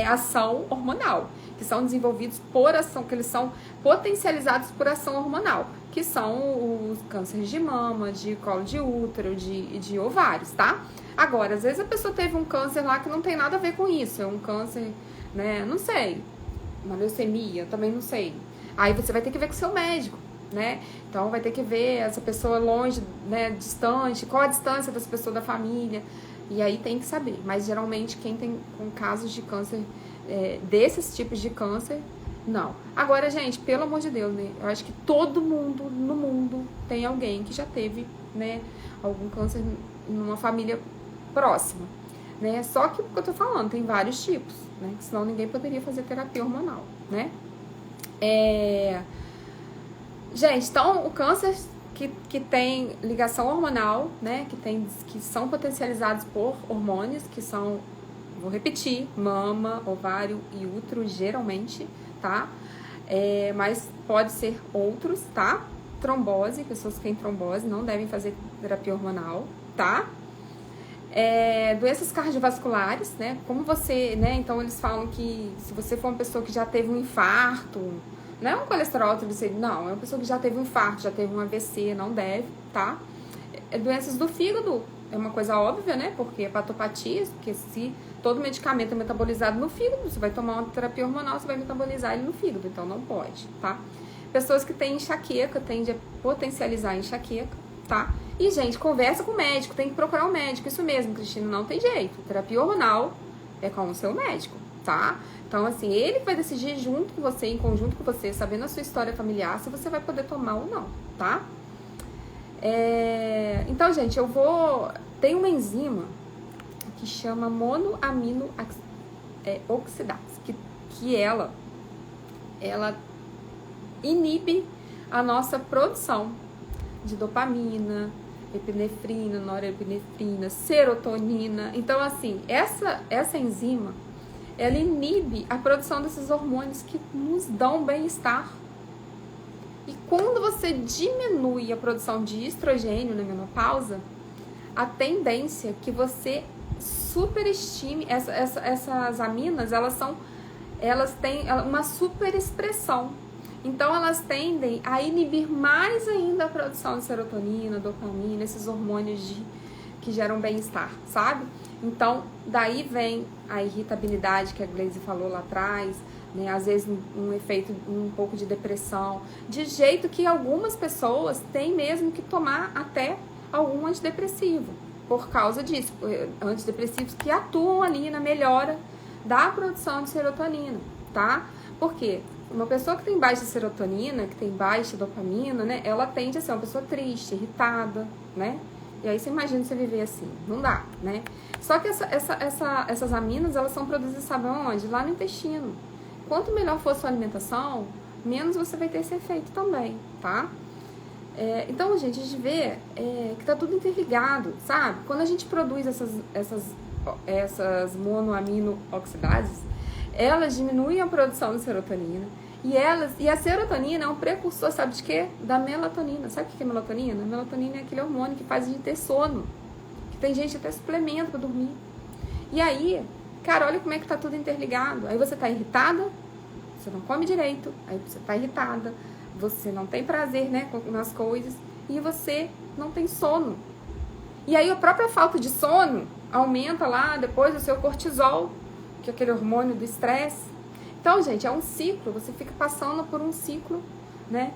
ação hormonal, que são desenvolvidos por ação, que eles são potencializados por ação hormonal, que são os cânceres de mama, de colo de útero, de ovários, tá? Agora, às vezes a pessoa teve um câncer lá que não tem nada a ver com isso, é um câncer, né, não sei, uma leucemia, também não sei. Aí você vai ter que ver com o seu médico, né? Então vai ter que ver essa pessoa longe, né, distante, qual a distância dessa pessoa da família. E aí tem que saber. Mas geralmente quem tem com casos de câncer, desses tipos de câncer, não. Agora, gente, pelo amor de Deus, né? Eu acho que todo mundo no mundo tem alguém que já teve, né, algum câncer numa família próxima, né? Só que o que eu tô falando, tem vários tipos, né? Senão ninguém poderia fazer terapia hormonal, né? Gente, então o câncer que tem ligação hormonal, né, que são potencializados por hormônios, que são, vou repetir, mama, ovário e útero, geralmente, tá? Mas pode ser outros, tá? Trombose, pessoas que têm trombose não devem fazer terapia hormonal, tá? Doenças cardiovasculares, né? Como você, né? Então eles falam que se você for uma pessoa que já teve um infarto, não é um colesterol triglicérido, não, é uma pessoa que já teve um infarto, já teve um AVC, não deve, tá? Doenças do fígado, é uma coisa óbvia, né? Porque hepatopatias, porque se todo medicamento é metabolizado no fígado, você vai tomar uma terapia hormonal, você vai metabolizar ele no fígado, então não pode, tá? Pessoas que têm enxaqueca, tende a potencializar a enxaqueca, tá? E, gente, conversa com o médico, tem que procurar um médico, isso mesmo, Cristina, não tem jeito. Terapia hormonal é com o seu médico, tá? Então, assim, ele vai decidir junto com você, em conjunto com você, sabendo a sua história familiar, se você vai poder tomar ou não, tá? Então, gente, tem uma enzima que chama monoamino oxidase, que ela inibe a nossa produção de dopamina, epinefrina, norepinefrina, serotonina. Então, assim, essa enzima, ela inibe a produção desses hormônios que nos dão bem-estar. E quando você diminui a produção de estrogênio na menopausa, a tendência é que você superestime essas aminas, elas têm uma superexpressão. Então, elas tendem a inibir mais ainda a produção de serotonina, dopamina, esses hormônios que geram bem-estar, sabe? Então, daí vem a irritabilidade que a Gleise falou lá atrás, né? Às vezes um efeito, um pouco de depressão, de jeito que algumas pessoas têm mesmo que tomar até algum antidepressivo, por causa disso, antidepressivos que atuam ali na melhora da produção de serotonina, tá? Por quê? Uma pessoa que tem baixa serotonina, que tem baixa dopamina, né? Ela tende a ser uma pessoa triste, irritada, né? E aí você imagina você viver assim, não dá, né? Só que essas aminas, elas são produzidas, sabe onde? Lá no intestino. Quanto melhor for a sua alimentação, menos você vai ter esse efeito também, tá? Então, gente, a gente vê que tá tudo interligado, sabe? Quando a gente produz essas monoamino oxidases, elas diminuem a produção de serotonina. E a serotonina é um precursor, sabe de quê? Da melatonina. Sabe o que é melatonina? A melatonina é aquele hormônio que faz a gente ter sono. Que tem gente até suplemento pra dormir. E aí, cara, olha como é que tá tudo interligado. Aí você tá irritada, você não come direito, aí você tá irritada, você não tem prazer, né, nas coisas, e você não tem sono. E aí a própria falta de sono aumenta lá depois o seu cortisol, que é aquele hormônio do estresse. Então, gente, é um ciclo, você fica passando por um ciclo, né,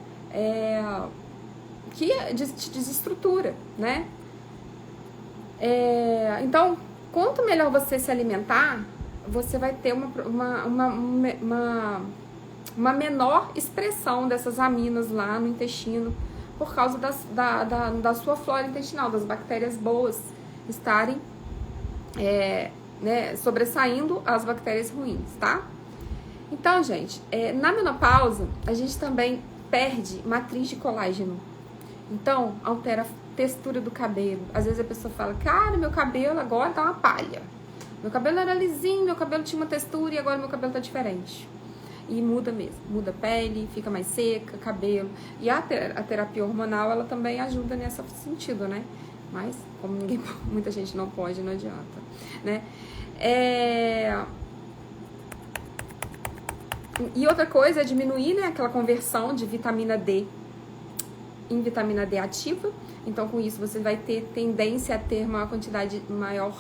que te desestrutura, né. Então, quanto melhor você se alimentar, você vai ter uma menor expressão dessas aminas lá no intestino, por causa da sua flora intestinal, das bactérias boas estarem né, sobressaindo as bactérias ruins, tá? Então, gente, na menopausa, a gente também perde matriz de colágeno. Então, altera a textura do cabelo. Às vezes a pessoa fala, cara, meu cabelo agora tá uma palha. Meu cabelo era lisinho, meu cabelo tinha uma textura e agora meu cabelo tá diferente. E muda mesmo. Muda a pele, fica mais seca, cabelo. E a terapia hormonal, ela também ajuda nesse sentido, né? Mas, como muita gente não pode, não adianta, né? E outra coisa é diminuir, né, aquela conversão de vitamina D em vitamina D ativa. Então, com isso, você vai ter tendência a ter uma quantidade maior,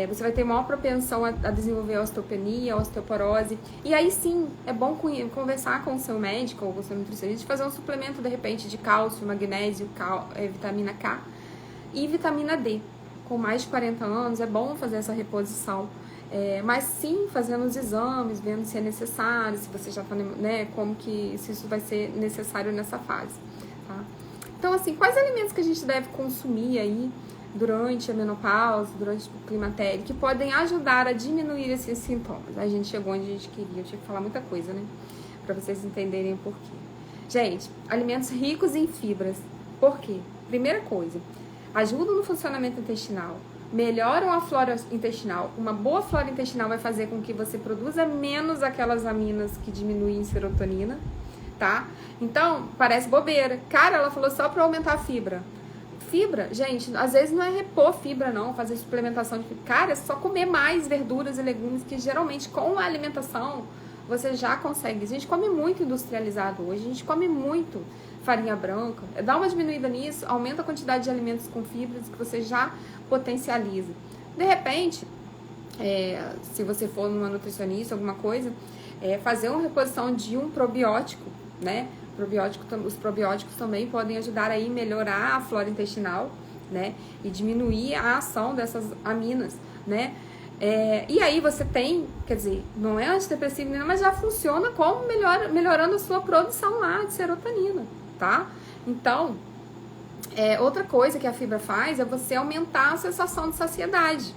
você vai ter maior propensão a desenvolver osteopenia, osteoporose. E aí sim, é bom conversar com o seu médico ou com o seu nutricionista, fazer um suplemento, de repente, de cálcio, magnésio, vitamina K e vitamina D. Com mais de 40 anos, é bom fazer essa reposição. Mas sim, fazendo os exames, vendo se é necessário, se você já está, né, se isso vai ser necessário nessa fase, tá? Então, assim, quais alimentos que a gente deve consumir aí durante a menopausa, durante o climatério, que podem ajudar a diminuir esses sintomas? A gente chegou onde a gente queria, eu tive que falar muita coisa, né? Pra vocês entenderem o porquê. Gente, alimentos ricos em fibras. Por quê? Primeira coisa, ajudam no funcionamento intestinal, melhoram a flora intestinal. Uma boa flora intestinal vai fazer com que você produza menos aquelas aminas que diminuem serotonina, tá? Então, parece bobeira. Cara, ela falou só pra aumentar a fibra. Fibra, gente, às vezes não é repor fibra, não, fazer suplementação de fibra. Cara, é só comer mais verduras e legumes, que geralmente com a alimentação você já consegue. A gente come muito industrializado hoje, a gente come muito farinha branca. Dá uma diminuída nisso, aumenta a quantidade de alimentos com fibras que você já potencializa. De repente, se você for numa nutricionista, alguma coisa, fazer uma reposição de um probiótico, né? Os probióticos também podem ajudar aí a melhorar a flora intestinal, né? E diminuir a ação dessas aminas, né? E aí você tem, quer dizer, não é antidepressivo, mas já funciona como melhorando a sua produção lá de serotonina, tá? Então, outra coisa que a fibra faz é você aumentar a sensação de saciedade.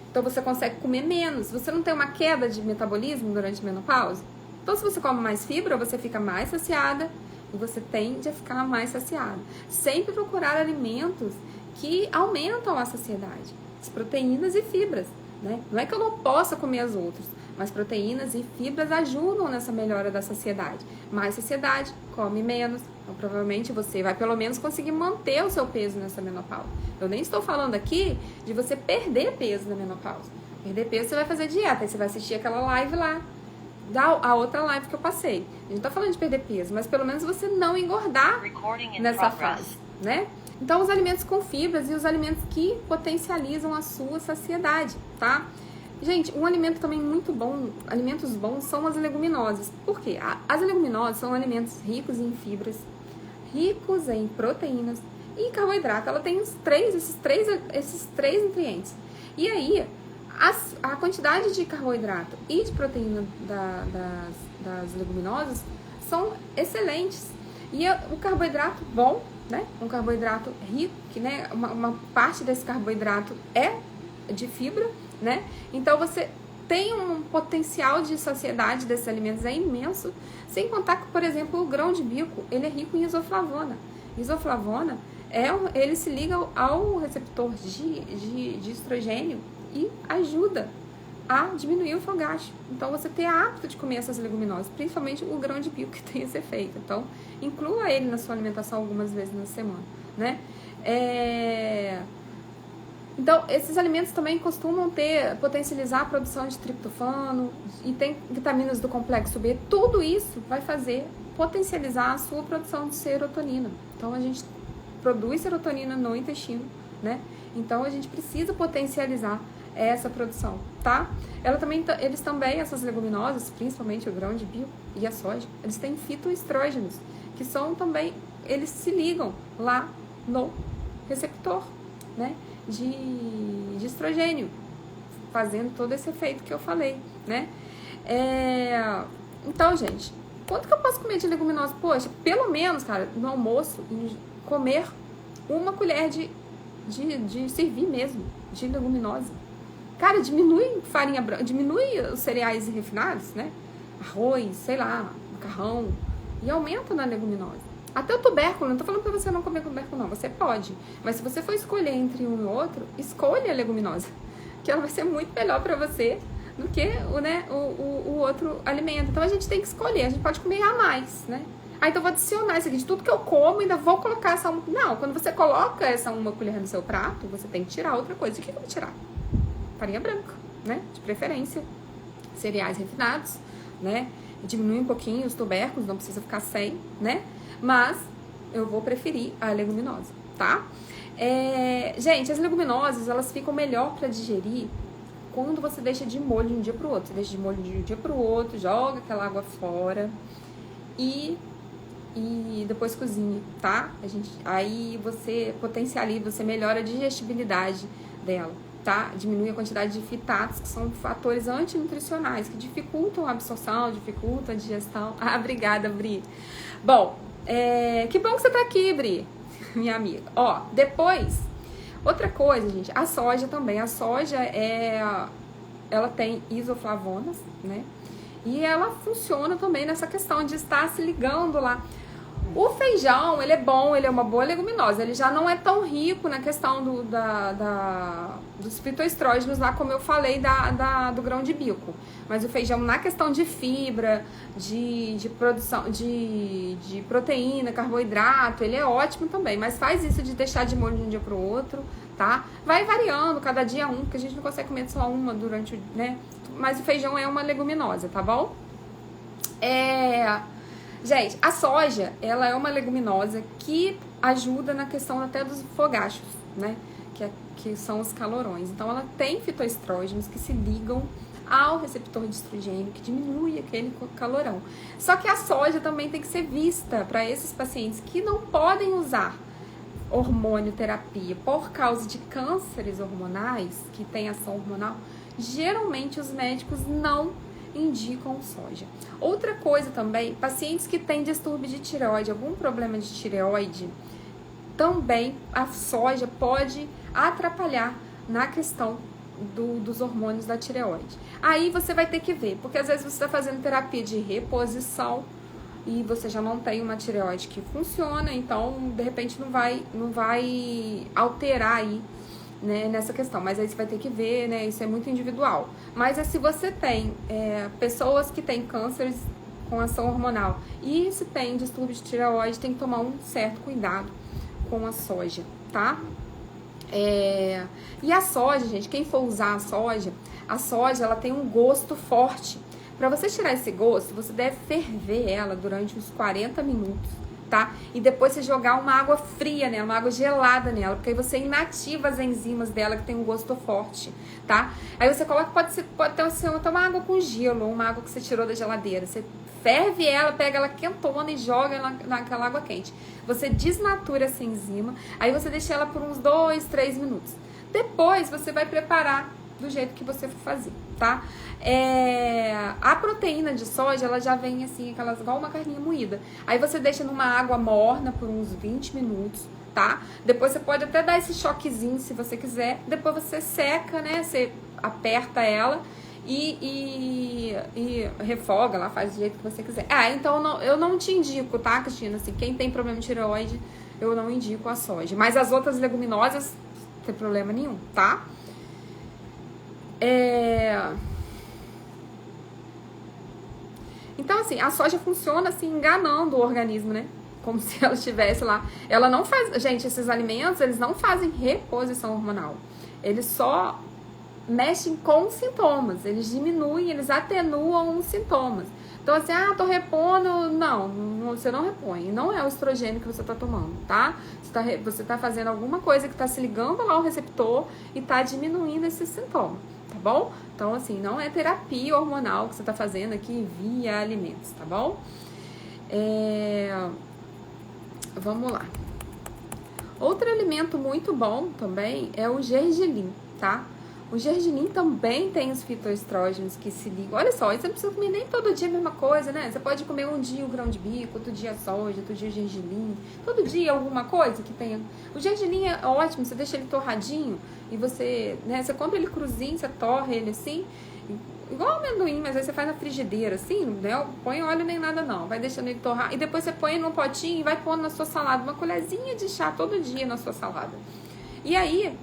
Então você consegue comer menos. Você não tem uma queda de metabolismo durante a menopausa? Então, se você come mais fibra, você fica mais saciada e você tende a ficar mais saciada. Sempre procurar alimentos que aumentam a saciedade. As proteínas e fibras, né? Não é que eu não possa comer as outras, mas proteínas e fibras ajudam nessa melhora da saciedade. Mais saciedade, come menos. Então, provavelmente você vai pelo menos conseguir manter o seu peso nessa menopausa. Eu nem estou falando aqui de você perder peso na menopausa. Perder peso, você vai fazer dieta, aí você vai assistir aquela live lá, a outra live que eu passei. A gente não tá falando de perder peso, mas pelo menos você não engordar nessa fase, né? Então, os alimentos com fibras e os alimentos que potencializam a sua saciedade, tá? Gente, um alimento também muito bom, alimentos bons são as leguminosas. Por quê? As leguminosas são alimentos ricos em fibras, ricos em proteínas e carboidrato. Ela tem esses três nutrientes. E aí, a quantidade de carboidrato e de proteína das leguminosas são excelentes. E o carboidrato bom, né? Um carboidrato rico, que, né, uma parte desse carboidrato é de fibra, né? Então você tem um potencial de saciedade desses alimentos imenso, sem contar que, por exemplo, o grão de bico, ele é rico em isoflavona. Isoflavona, ele se liga ao receptor de estrogênio e ajuda a diminuir o fogacho. Então, você tem hábito de comer essas leguminosas, principalmente o grão de bico que tem esse efeito. Então, inclua ele na sua alimentação algumas vezes na semana, né? Então, esses alimentos também costumam potencializar a produção de triptofano e tem vitaminas do complexo B. Tudo isso vai potencializar a sua produção de serotonina. Então, a gente produz serotonina no intestino, né? Então, a gente precisa potencializar essa produção, tá? Eles também, essas leguminosas, principalmente o grão de bico e a soja, eles têm fitoestrógenos, que são também, eles se ligam lá no receptor, né? De estrogênio, fazendo todo esse efeito que eu falei, né? Então, gente, quanto que eu posso comer de leguminosa? Poxa, pelo menos, cara, no almoço, comer uma colher de servir mesmo, de leguminosa. Cara, diminui farinha branca, diminui os cereais refinados, né? arroz, sei lá, macarrão, e aumenta na leguminosa. Até o tubérculo, não tô falando pra você não comer tubérculo não, você pode. Mas se você for escolher entre um e outro, escolha a leguminosa, que ela vai ser muito melhor pra você do que o outro alimento. Então a gente tem que escolher, a gente pode comer a mais, né? Ah, então eu vou adicionar isso aqui de tudo que eu como, ainda vou colocar essa uma... Não, quando você coloca essa uma colher no seu prato, você tem que tirar outra coisa. O que eu vou tirar? Farinha branca, né? De preferência. Cereais refinados, né? Diminui um pouquinho os tubérculos, não precisa ficar sem, né? Mas eu vou preferir a leguminosa, tá? Gente, as leguminosas, elas ficam melhor pra digerir quando você deixa de molho de um dia pro outro. Você deixa de molho de um dia pro outro, joga aquela água fora e depois cozinha, tá? Aí você potencializa, você melhora a digestibilidade dela, tá? Diminui a quantidade de fitatos, que são fatores antinutricionais, que dificultam a absorção, dificultam a digestão. Ah, obrigada, Bri. Bom, que bom que você tá aqui, Bri, minha amiga. Ó, depois, outra coisa, gente, a soja também. A soja, ela tem isoflavonas, né? E ela funciona também nessa questão de estar se ligando lá. O feijão, ele é bom, ele é uma boa leguminosa. Ele já não é tão rico na questão dos fitoestrógenos lá, como eu falei, do grão de bico. Mas o feijão, na questão de fibra, de produção, de proteína, carboidrato, ele é ótimo também. Mas faz isso de deixar de molho de um dia pro outro, tá? Vai variando, cada dia um, porque a gente não consegue comer só uma durante o, né? Mas o feijão é uma leguminosa, tá bom? Gente, a soja, ela é uma leguminosa que ajuda na questão até dos fogachos, né? Que são os calorões. Então, ela tem fitoestrógenos que se ligam ao receptor de estrogênio, que diminui aquele calorão. Só que a soja também tem que ser vista para esses pacientes que não podem usar hormonioterapia por causa de cânceres hormonais, que tem ação hormonal. Geralmente, os médicos não indicam soja. Outra coisa também, pacientes que têm distúrbio de tireoide, algum problema de tireoide, também a soja pode atrapalhar na questão dos hormônios da tireoide. Aí você vai ter que ver, porque às vezes você está fazendo terapia de reposição e você já não tem uma tireoide que funciona, então de repente não vai alterar aí, né, nessa questão, mas aí você vai ter que ver, né, isso é muito individual. Mas se você tem pessoas que têm cânceres com ação hormonal e se tem distúrbio de tireoide, tem que tomar um certo cuidado com a soja, tá? E a soja, gente, quem for usar a soja ela tem um gosto forte. Para você tirar esse gosto, você deve ferver ela durante uns 40 minutos, tá? E depois você jogar uma água fria nela, uma água gelada nela, porque aí você inativa as enzimas dela que tem um gosto forte, tá? Aí você coloca, pode ser uma água com gelo, ou uma água que você tirou da geladeira. Você ferve ela, pega ela quentona e joga naquela água quente. Você desnatura essa enzima, aí você deixa ela por uns 2, 3 minutos. Depois você vai preparar do jeito que você for fazer, tá? A proteína de soja, ela já vem assim, igual uma carninha moída. Aí você deixa numa água morna por uns 20 minutos, tá? Depois você pode até dar esse choquezinho se você quiser. Depois você seca, né? Você aperta ela e refoga lá, faz do jeito que você quiser. Então eu não te indico, tá, Cristina? Assim, quem tem problema de tireoide, eu não indico a soja. Mas as outras leguminosas, não tem problema nenhum, tá? Então, assim, a soja funciona assim, enganando o organismo, né? Como se ela estivesse lá. Ela não faz... Gente, esses alimentos, eles não fazem reposição hormonal. Eles só mexem com os sintomas. Eles diminuem, eles atenuam os sintomas. Então, assim, tô repondo... Não, você não repõe. Não é o estrogênio que você tá tomando, tá? Você tá fazendo alguma coisa que tá se ligando lá ao receptor e tá diminuindo esse sintoma, tá bom? Então, assim, não é terapia hormonal que você tá fazendo aqui via alimentos, tá bom? Vamos lá. Outro alimento muito bom também é o gergelim, tá? O gergelim também tem os fitoestrógenos que se ligam. Olha só, você não precisa comer nem todo dia a mesma coisa, né? Você pode comer um dia o grão de bico, outro dia a soja, outro dia o gergelim. Todo dia alguma coisa que tenha. O gergelim é ótimo, você deixa ele torradinho e você, né? Você compra ele cruzinho, você torra ele assim, igual amendoim, mas aí você faz na frigideira, assim, né? Põe óleo nem nada não, vai deixando ele torrar. E depois você põe num potinho e vai pondo na sua salada, uma colherzinha de chá todo dia na sua salada. E aí,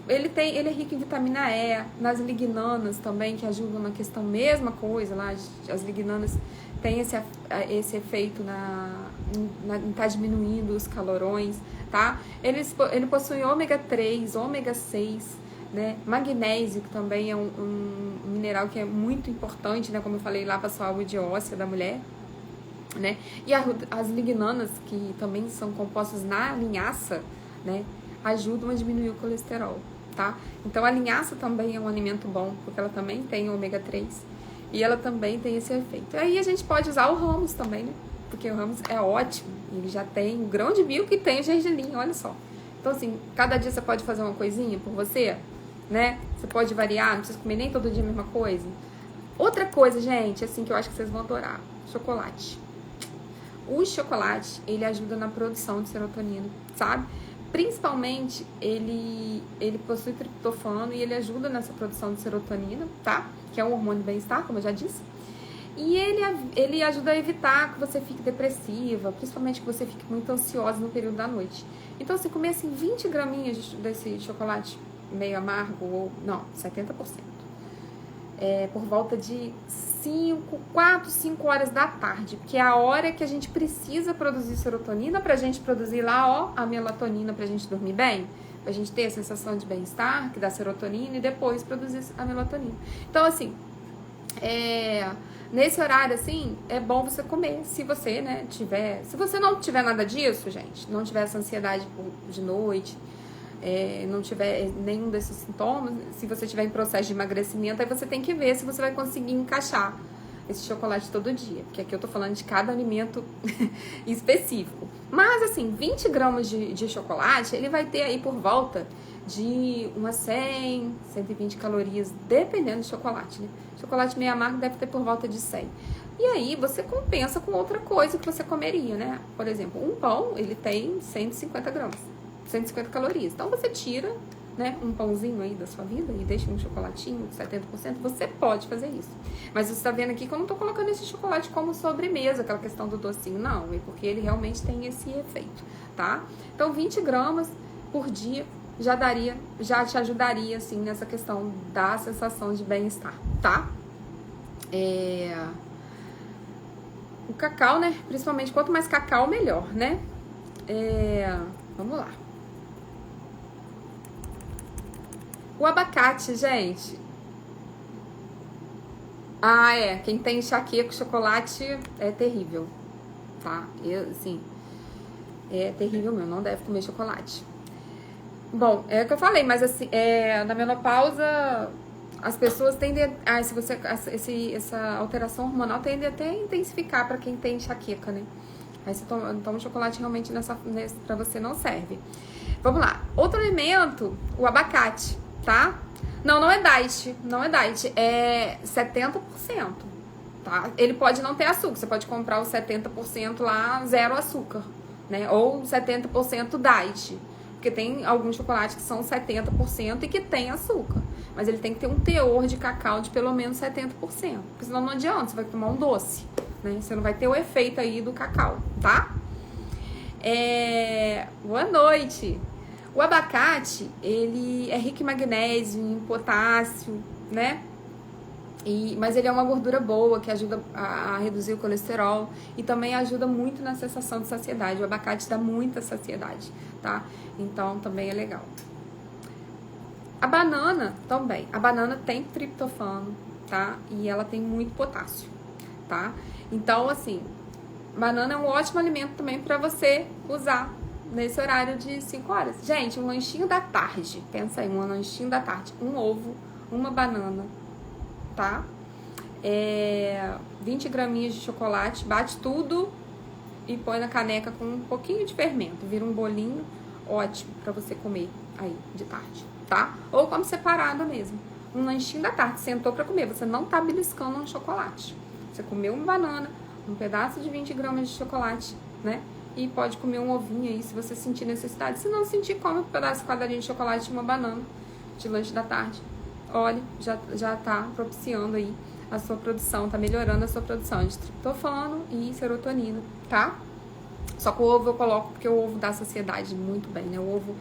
ele é rico em vitamina E, nas lignanas também, que ajudam na questão, mesma coisa lá, as lignanas têm esse efeito em tá diminuindo os calorões, tá? Ele possui ômega 3, ômega 6, né? Magnésio, que também é um mineral que é muito importante, né? Como eu falei lá para a saúde óssea da mulher, né? E as lignanas, que também são compostas na linhaça, né? Ajudam a diminuir o colesterol, tá? Então a linhaça também é um alimento bom, porque ela também tem ômega 3 e ela também tem esse efeito. Aí a gente pode usar o hummus também, né? Porque o hummus é ótimo, ele já tem o grão de milho que tem o gergelim, olha só. Então assim, cada dia você pode fazer uma coisinha por você, né? Você pode variar, não precisa comer nem todo dia a mesma coisa. Outra coisa, gente, assim, que eu acho que vocês vão adorar, chocolate. O chocolate, ele ajuda na produção de serotonina, sabe? Principalmente, ele possui triptofano e ele ajuda nessa produção de serotonina, tá? Que é um hormônio de bem-estar, como eu já disse. E ele ajuda a evitar que você fique depressiva, principalmente que você fique muito ansiosa no período da noite. Então, se comer assim 20 graminhas desse chocolate meio amargo, ou não, 70%, por volta de 4, 5 horas da tarde, porque é a hora que a gente precisa produzir serotonina pra gente produzir lá, ó, a melatonina pra gente dormir bem, pra gente ter a sensação de bem-estar, que dá serotonina, e depois produzir a melatonina. Então, assim, nesse horário, assim, é bom você comer, se você, né, se você não tiver nada disso, gente, não tiver essa ansiedade de noite, não tiver nenhum desses sintomas, se você tiver em processo de emagrecimento, aí você tem que ver se você vai conseguir encaixar esse chocolate todo dia, porque aqui eu tô falando de cada alimento específico. Mas assim, 20 gramas de chocolate, ele vai ter aí por volta de umas 100, 120 calorias, dependendo do chocolate, né? Chocolate meio amargo deve ter por volta de 100. E aí você compensa com outra coisa que você comeria, né? Por exemplo, um pão, ele tem 150 gramas. 150 calorias. Então você tira, né, um pãozinho aí da sua vida e deixa um chocolatinho de 70%, você pode fazer isso. Mas você tá vendo aqui que eu não tô colocando esse chocolate como sobremesa, aquela questão do docinho, não, é porque ele realmente tem esse efeito, tá? Então 20 gramas por dia já te ajudaria, assim, nessa questão da sensação de bem-estar, tá? O cacau, né, principalmente, quanto mais cacau, melhor, né? Vamos lá. O abacate, gente. Quem tem enxaqueca, chocolate é terrível, tá? Assim, é terrível mesmo, não deve comer chocolate. Bom, é o que eu falei, mas assim, na menopausa, as pessoas tendem essa alteração hormonal tende até a intensificar pra quem tem enxaqueca, né? Aí você toma chocolate realmente pra você não serve. Vamos lá. Outro alimento, o abacate, tá? Não é diet, é 70%, tá? Ele pode não ter açúcar, você pode comprar o 70% lá, zero açúcar, né? Ou 70% diet, porque tem alguns chocolates que são 70% e que tem açúcar, mas ele tem que ter um teor de cacau de pelo menos 70%, porque senão não adianta, você vai tomar um doce, né? Você não vai ter o efeito aí do cacau, tá? Boa noite! O abacate, ele é rico em magnésio, em potássio, né? Mas ele é uma gordura boa, que ajuda a reduzir o colesterol e também ajuda muito na sensação de saciedade. O abacate dá muita saciedade, tá? Então, também é legal. A banana também. A banana tem triptofano, tá? E ela tem muito potássio, tá? Então, assim, banana é um ótimo alimento também para você usar nesse horário de 5 horas. Gente, um lanchinho da tarde. Pensa aí, um lanchinho da tarde. Um ovo, uma banana, tá? 20 graminhas de chocolate. Bate tudo e põe na caneca com um pouquinho de fermento. Vira um bolinho ótimo pra você comer aí de tarde, tá? Ou come separado mesmo. Um lanchinho da tarde. Sentou pra comer. Você não tá beliscando um chocolate. Você comeu uma banana, um pedaço de 20 gramas de chocolate, né? E pode comer um ovinho aí, se você sentir necessidade. Se não sentir, come um pedaço quadradinho de chocolate e uma banana de lanche da tarde. olha, já tá propiciando aí a sua produção, tá melhorando a sua produção de triptofano e serotonina, tá? Só que o ovo eu coloco porque o ovo dá saciedade muito bem, né? O ovo,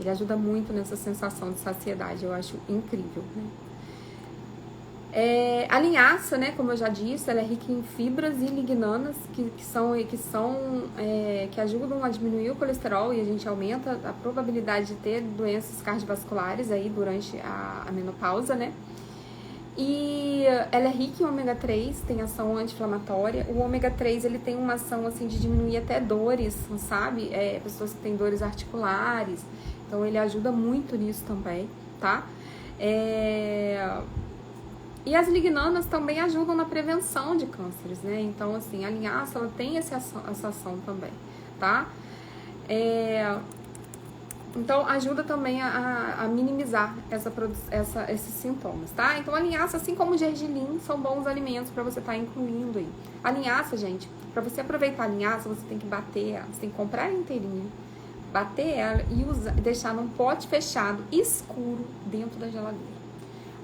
ele ajuda muito nessa sensação de saciedade, eu acho incrível, né? A linhaça, né, como eu já disse, ela é rica em fibras e lignanas que ajudam a diminuir o colesterol e a gente aumenta a probabilidade de ter doenças cardiovasculares aí durante a menopausa, né? E ela é rica em ômega 3, tem ação anti-inflamatória. O ômega 3, ele tem uma ação assim de diminuir até dores, sabe? Pessoas que têm dores articulares. Então ele ajuda muito nisso também, tá? E as lignanas também ajudam na prevenção de cânceres, né? Então, assim, a linhaça, ela tem essa ação também, tá? Então, ajuda também a minimizar esses sintomas, tá? Então, a linhaça, assim como o gergelim, são bons alimentos para você estar incluindo aí. A linhaça, gente, para você aproveitar a linhaça, você tem que bater ela, você tem que comprar ela inteirinha, bater ela e deixar num pote fechado, escuro, dentro da geladeira.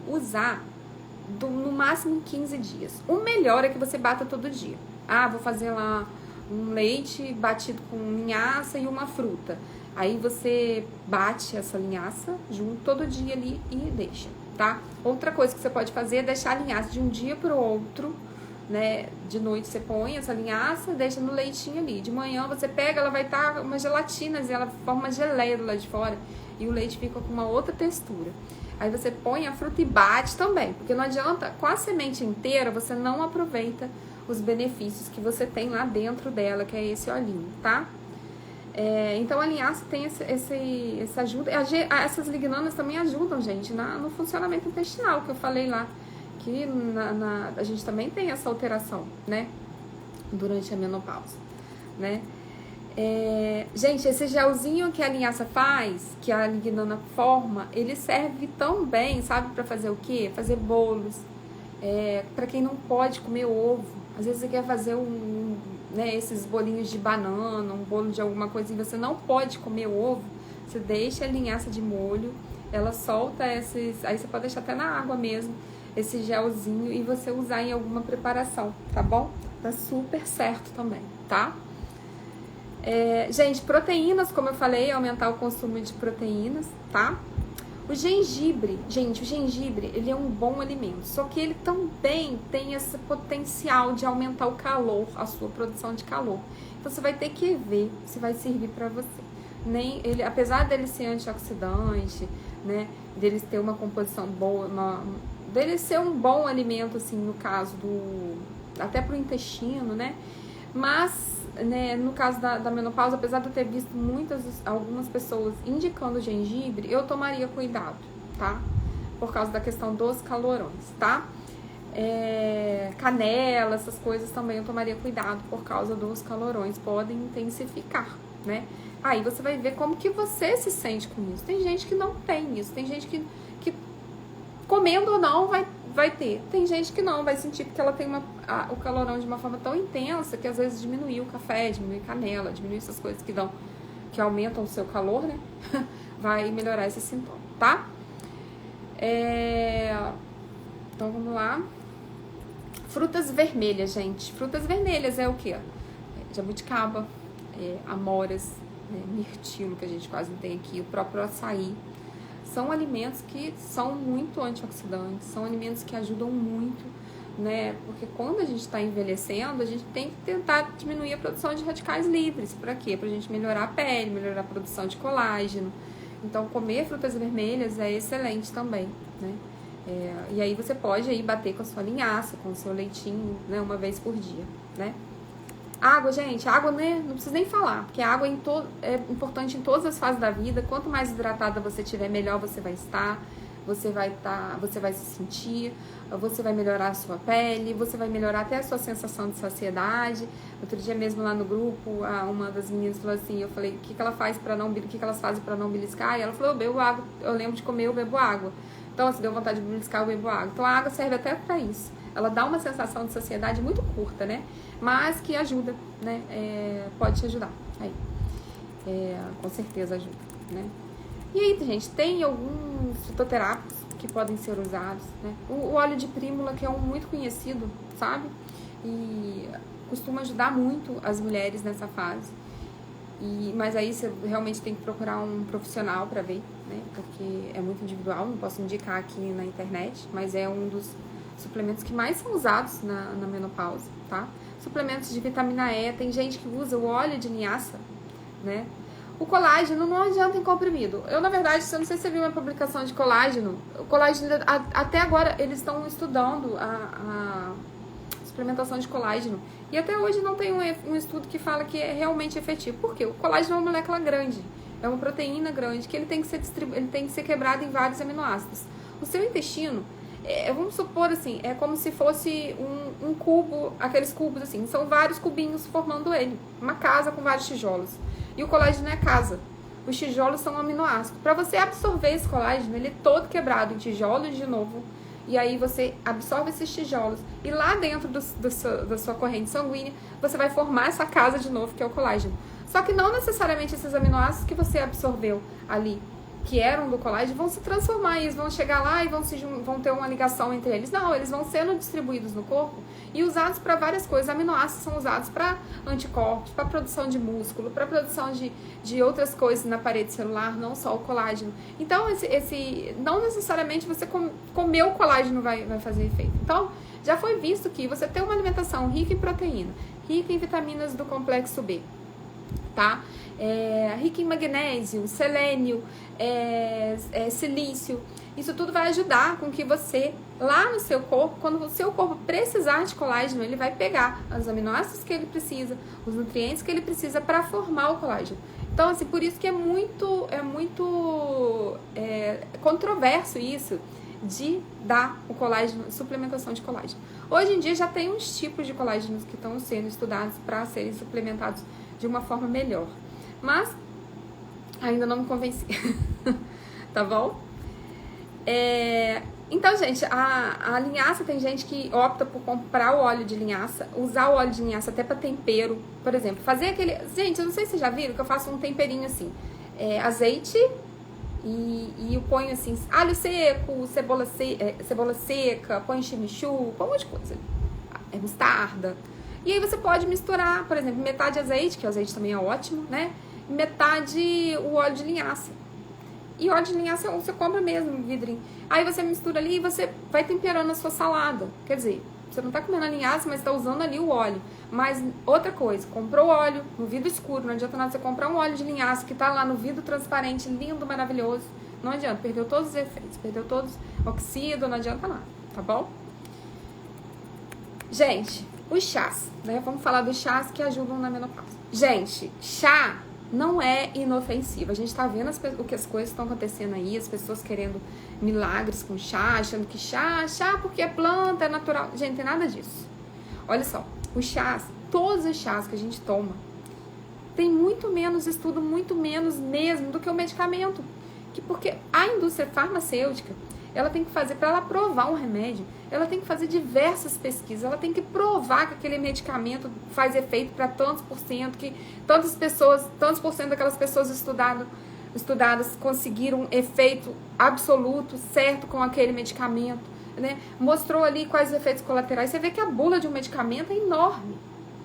Usar no máximo 15 dias. O melhor é que você bata todo dia. Vou fazer lá um leite batido com linhaça e uma fruta. Aí você bate essa linhaça junto todo dia ali e deixa, tá? Outra coisa que você pode fazer é deixar a linhaça de um dia pro outro, né? De noite você põe essa linhaça, deixa no leitinho ali. De manhã você pega, ela vai estar uma gelatina, ela forma uma geleia do lado de fora e o leite fica com uma outra textura. Aí você põe a fruta e bate também, porque não adianta, com a semente inteira, você não aproveita os benefícios que você tem lá dentro dela, que é esse olhinho, tá? Então a linhaça tem essa ajuda, essas lignanas também ajudam, gente, no funcionamento intestinal, que eu falei lá, que a gente também tem essa alteração, né, durante a menopausa, né? Gente, esse gelzinho que a linhaça faz, que a lignana forma, ele serve tão bem, sabe, pra fazer o quê? Fazer bolos, pra quem não pode comer ovo. Às vezes você quer fazer esses bolinhos de banana, um bolo de alguma coisa e você não pode comer ovo, você deixa a linhaça de molho, ela solta aí você pode deixar até na água mesmo, esse gelzinho e você usar em alguma preparação, tá bom? Tá super certo também, tá? Gente, proteínas, como eu falei, aumentar o consumo de proteínas, tá? O gengibre, gente, ele é um bom alimento, só que ele também tem esse potencial de aumentar o calor, a sua produção de calor. Então você vai ter que ver se vai servir para você. Apesar dele ser antioxidante, né, dele ter uma composição boa, dele ser um bom alimento, assim, no caso até pro intestino, né? Mas, né, no caso da menopausa, apesar de eu ter visto algumas pessoas indicando gengibre, eu tomaria cuidado, tá? Por causa da questão dos calorões, tá? Canela, essas coisas também eu tomaria cuidado por causa dos calorões, podem intensificar, né? Aí você vai ver como que você se sente com isso. Tem gente que não tem isso, tem gente que comendo ou não vai ter. Tem gente que não, vai sentir porque ela tem o calorão de uma forma tão intensa que às vezes diminui o café, diminui canela, diminui essas coisas que aumentam o seu calor, né? Vai melhorar esse sintoma, tá? Então vamos lá. Frutas vermelhas, gente. Frutas vermelhas é o quê? Jabuticaba, amoras, mirtilo, que a gente quase não tem aqui, o próprio açaí. São alimentos que são muito antioxidantes, são alimentos que ajudam muito, né? Porque quando a gente está envelhecendo, a gente tem que tentar diminuir a produção de radicais livres. Para quê? Pra gente melhorar a pele, melhorar a produção de colágeno. Então, comer frutas vermelhas é excelente também, né? E aí você pode aí bater com a sua linhaça, com o seu leitinho, né? Uma vez por dia, né? Água, gente, água, né, não precisa nem falar, porque a água é importante em todas as fases da vida. Quanto mais hidratada você tiver, melhor você vai estar, você vai se sentir, você vai melhorar a sua pele, você vai melhorar até a sua sensação de saciedade. Outro dia mesmo lá no grupo, uma das meninas falou assim, eu falei, o que elas fazem para não beliscar? E ela falou, eu bebo água, eu lembro de comer, eu bebo água. Então, se deu vontade de beliscar, eu bebo água. Então, a água serve até para isso. Ela dá uma sensação de saciedade muito curta, né? Mas que ajuda, né? Pode te ajudar. Aí. Com certeza ajuda, né? E aí, gente, tem alguns fitoterápicos que podem ser usados, né? O óleo de prímula, que é um muito conhecido, sabe? E costuma ajudar muito as mulheres nessa fase. Mas aí você realmente tem que procurar um profissional para ver, né? Porque é muito individual, não posso indicar aqui na internet, mas é um dos suplementos que mais são usados na menopausa, tá? Suplementos de vitamina E, tem gente que usa o óleo de linhaça, né? O colágeno não adianta em comprimido. Eu, na verdade, eu não sei se você viu uma publicação de colágeno. O colágeno, até agora, eles estão estudando a suplementação de colágeno. E até hoje não tem um estudo que fala que é realmente efetivo. Por quê? O colágeno é uma molécula grande. É uma proteína grande que ele tem que ser ele tem que ser quebrado em vários aminoácidos. O seu intestino, vamos supor assim, é como se fosse um cubo, aqueles cubos assim, são vários cubinhos formando ele. Uma casa com vários tijolos. E o colágeno é a casa. Os tijolos são aminoácidos. Para você absorver esse colágeno, ele é todo quebrado em tijolos de novo. E aí você absorve esses tijolos. E lá dentro da sua corrente sanguínea, você vai formar essa casa de novo, que é o colágeno. Só que não necessariamente esses aminoácidos que você absorveu ali, que eram do colágeno, vão se transformar. Eles vão chegar lá e vão ter uma ligação entre eles. Não, eles vão sendo distribuídos no corpo e usados para várias coisas. Aminoácidos são usados para anticorpos, para produção de músculo, para produção de outras coisas na parede celular, não só o colágeno. Então, não necessariamente você comer o colágeno vai fazer efeito. Então, já foi visto que você tem uma alimentação rica em proteína, rica em vitaminas do complexo B, tá? Rica em magnésio, selênio, silício. Isso tudo vai ajudar com que você, lá no seu corpo, quando o seu corpo precisar de colágeno, ele vai pegar os aminoácidos que ele precisa, os nutrientes que ele precisa para formar o colágeno. Então, assim, por isso que é muito controverso isso de dar o colágeno, suplementação de colágeno. Hoje em dia já tem uns tipos de colágenos que estão sendo estudados para serem suplementados de uma forma melhor. Mas ainda não me convenci. Tá bom? Então, gente, a linhaça, tem gente que opta por comprar o óleo de linhaça, usar o óleo de linhaça até para tempero, por exemplo. Fazer aquele... Gente, eu não sei se vocês já viram que eu faço um temperinho assim. Azeite e eu ponho assim, alho seco, cebola seca, põe chimichurri, põe um monte de coisa. Mostarda. E aí você pode misturar, por exemplo, metade azeite, que o azeite também é ótimo, né? Metade o óleo de linhaça. E óleo de linhaça você compra mesmo no vidrinho. Aí você mistura ali e você vai temperando a sua salada. Quer dizer, você não tá comendo a linhaça, mas tá usando ali o óleo. Mas outra coisa, comprou óleo no vidro escuro. Não adianta nada você comprar um óleo de linhaça que tá lá no vidro transparente, lindo, maravilhoso. Não adianta, perdeu todos os efeitos, perdeu todos oxído, não adianta nada, tá bom? Gente, os chás, né? Vamos falar dos chás que ajudam na menopausa. Gente, chá não é inofensivo. A gente tá vendo o que as coisas estão acontecendo aí, as pessoas querendo milagres com chá, achando que chá porque é planta, é natural. Gente, não tem nada disso. Olha só, os chás, todos os chás que a gente toma, tem muito menos estudo, muito menos mesmo do que o medicamento. Porque a indústria farmacêutica, ela tem que fazer, para ela aprovar um remédio, ela tem que fazer diversas pesquisas, ela tem que provar que aquele medicamento faz efeito para tantos por cento, que tantos por cento daquelas pessoas estudadas conseguiram efeito absoluto, certo, com aquele medicamento, né? Mostrou ali quais os efeitos colaterais. Você vê que a bula de um medicamento é enorme,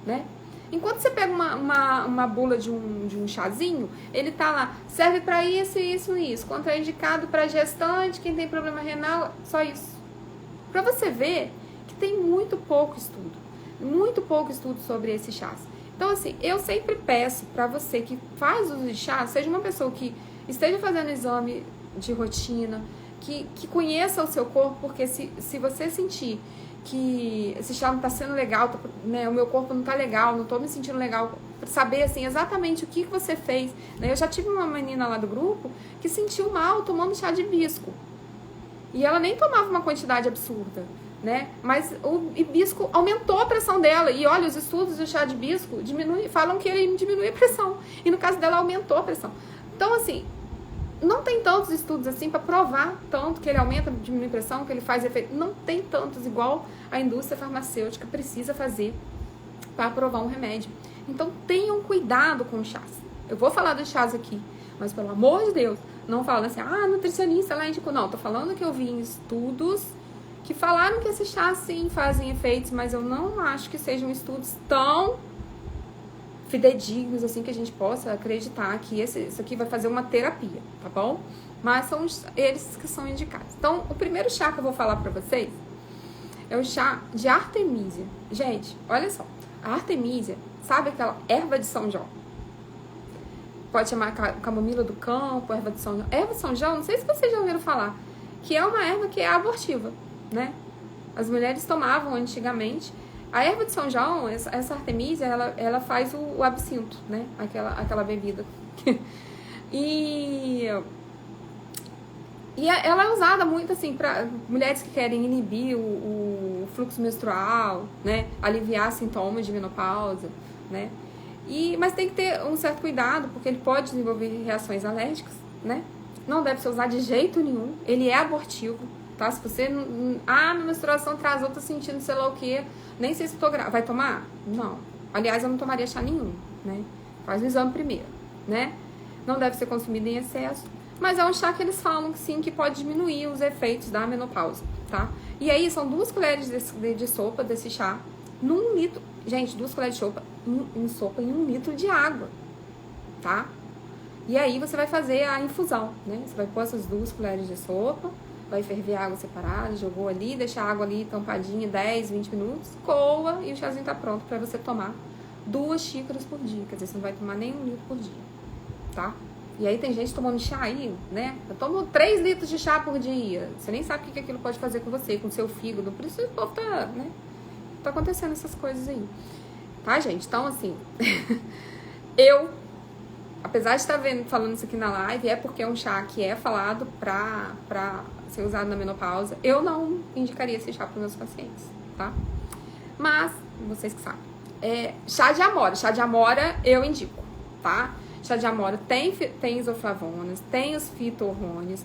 né? Enquanto você pega uma bula de um chazinho, ele tá lá, serve para isso, isso e isso, contraindicado para gestante, quem tem problema renal, só isso. Para você ver que tem muito pouco estudo sobre esses chás. Então, assim, eu sempre peço para você que faz uso de chá, seja uma pessoa que esteja fazendo exame de rotina, que conheça o seu corpo, porque se você sentir que esse chá não tá sendo legal, né, o meu corpo não tá legal, não tô me sentindo legal, pra saber, assim, exatamente o que você fez, né? Eu já tive uma menina lá do grupo que sentiu mal tomando chá de hibisco. E ela nem tomava uma quantidade absurda, né? Mas o hibisco aumentou a pressão dela. E olha, os estudos do chá de hibisco falam que ele diminui a pressão. E no caso dela, aumentou a pressão. Então, assim, não tem tantos estudos assim para provar tanto que ele aumenta, diminui a pressão, que ele faz efeito. Não tem tantos igual a indústria farmacêutica precisa fazer para aprovar um remédio. Então, tenham cuidado com os chás. Eu vou falar dos chás aqui, mas pelo amor de Deus, não falando assim, nutricionista lá indicou. Não, tô falando que eu vi em estudos que falaram que esses chás sim fazem efeitos, mas eu não acho que sejam estudos tão fidedignos assim que a gente possa acreditar que isso aqui vai fazer uma terapia, tá bom? Mas são eles que são indicados. Então, o primeiro chá que eu vou falar pra vocês é o chá de Artemisia. Gente, olha só. A Artemisia, sabe aquela erva de São João? Pode chamar camomila do campo, erva de São João. Erva de São João, não sei se vocês já ouviram falar, que é uma erva que é abortiva, né? As mulheres tomavam antigamente. A erva de São João, essa Artemisia, ela faz o absinto, né? Aquela bebida. E ela é usada muito, assim, para mulheres que querem inibir o fluxo menstrual, né? Aliviar sintomas de menopausa, né? Mas tem que ter um certo cuidado, porque ele pode desenvolver reações alérgicas, né? Não deve ser usado de jeito nenhum. Ele é abortivo, tá? Se você... minha menstruação atrasou, tô sentindo sei lá o quê. Nem sei se tô grávida. Vai tomar? Não. Aliás, eu não tomaria chá nenhum, né? Faz o exame primeiro, né? Não deve ser consumido em excesso. Mas é um chá que eles falam que sim, que pode diminuir os efeitos da menopausa, tá? E aí, são 2 colheres de sopa desse chá num litro. Gente, 2 colheres de sopa em 1 litro de água, tá? E aí, você vai fazer a infusão, né? Você vai pôr essas 2 colheres de sopa, vai ferver a água separada, jogou ali, deixa a água ali tampadinha 10, 20 minutos, coa e o chazinho tá pronto pra você tomar 2 xícaras por dia. Quer dizer, você não vai tomar nem 1 litro por dia, tá? E aí tem gente tomando chá aí, né? Eu tomo 3 litros de chá por dia. Você nem sabe o que aquilo pode fazer com você, com o seu fígado. Por isso o povo tá, né? Tá acontecendo essas coisas aí. Tá, gente? Então, assim, eu, apesar de estar falando isso aqui na live, é porque é um chá que é falado pra ser usado na menopausa. Eu não indicaria esse chá para meus pacientes, tá? Mas, vocês que sabem. Chá de amora. Chá de amora eu indico, tá? Chá de amora tem isoflavonas, tem os fito-hormônios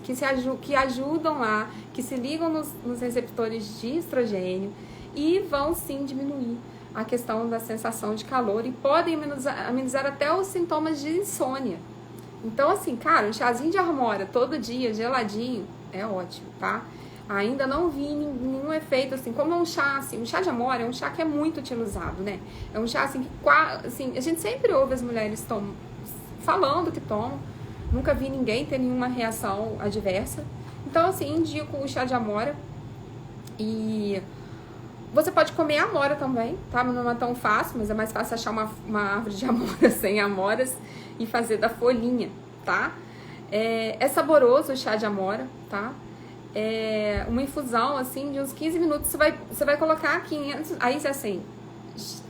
que ajudam lá, que se ligam nos receptores de estrogênio e vão sim diminuir a questão da sensação de calor e podem amenizar até os sintomas de insônia. Então, assim, cara, um chazinho de amora todo dia, geladinho, é ótimo, tá? Ainda não vi nenhum efeito, assim, como é um chá, assim, um chá de amora é um chá que é muito utilizado, né? É um chá, assim, que assim, a gente sempre ouve as mulheres falando que tomam, nunca vi ninguém ter nenhuma reação adversa. Então, assim, indico o chá de amora. E você pode comer amora também, tá? Não é tão fácil, mas é mais fácil achar uma árvore de amora sem amoras e fazer da folhinha, tá? É saboroso o chá de amora, tá? É uma infusão, assim, de uns 15 minutos. Você vai colocar 500... Aí, assim...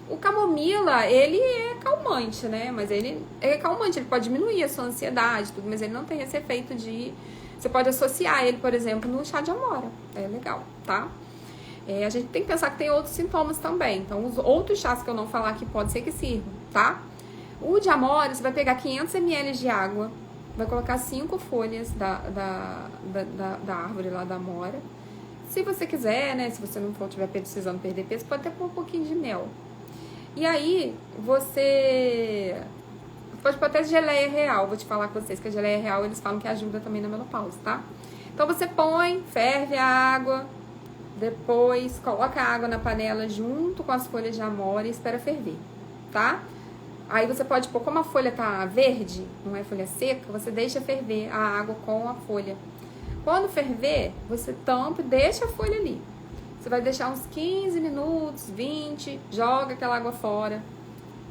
O camomila, ele é calmante, né? Mas ele é calmante, ele pode diminuir a sua ansiedade, tudo, mas ele não tem esse efeito de... Você pode associar ele, por exemplo, no chá de amora. É legal, tá? A gente tem que pensar que tem outros sintomas também. Então, os outros chás que eu não falar aqui pode ser que sirvam, tá? O de amora, você vai pegar 500 ml de água, vai colocar 5 folhas da árvore lá da amora. Se você quiser, né? Se você não estiver precisando perder peso, pode até pôr um pouquinho de mel. E aí, você pode pôr até geleia real. Vou te falar com vocês que a geleia real, eles falam que ajuda também na menopausa, tá? Então, você põe, ferve a água, depois coloca a água na panela junto com as folhas de amora e espera ferver, tá? Aí você pode pôr, como a folha tá verde, não é folha seca, você deixa ferver a água com a folha. Quando ferver, você tampa e deixa a folha ali. Você vai deixar uns 15 minutos, 20, joga aquela água fora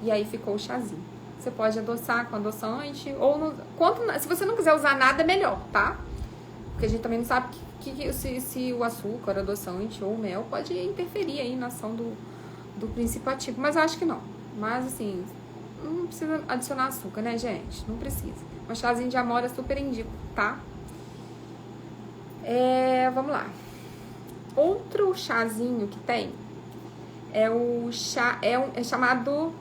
e aí ficou o chazinho. Você pode adoçar com adoçante ou se você não quiser usar nada, é melhor, tá? Porque a gente também não sabe se o açúcar, adoçante ou mel pode interferir aí na ação do princípio ativo, mas eu acho que não. Mas assim, não precisa adicionar açúcar, né, gente? Não precisa. Mas chazinho de amora super indico, tá? Vamos lá. Outro chazinho que tem é o chá, é chamado...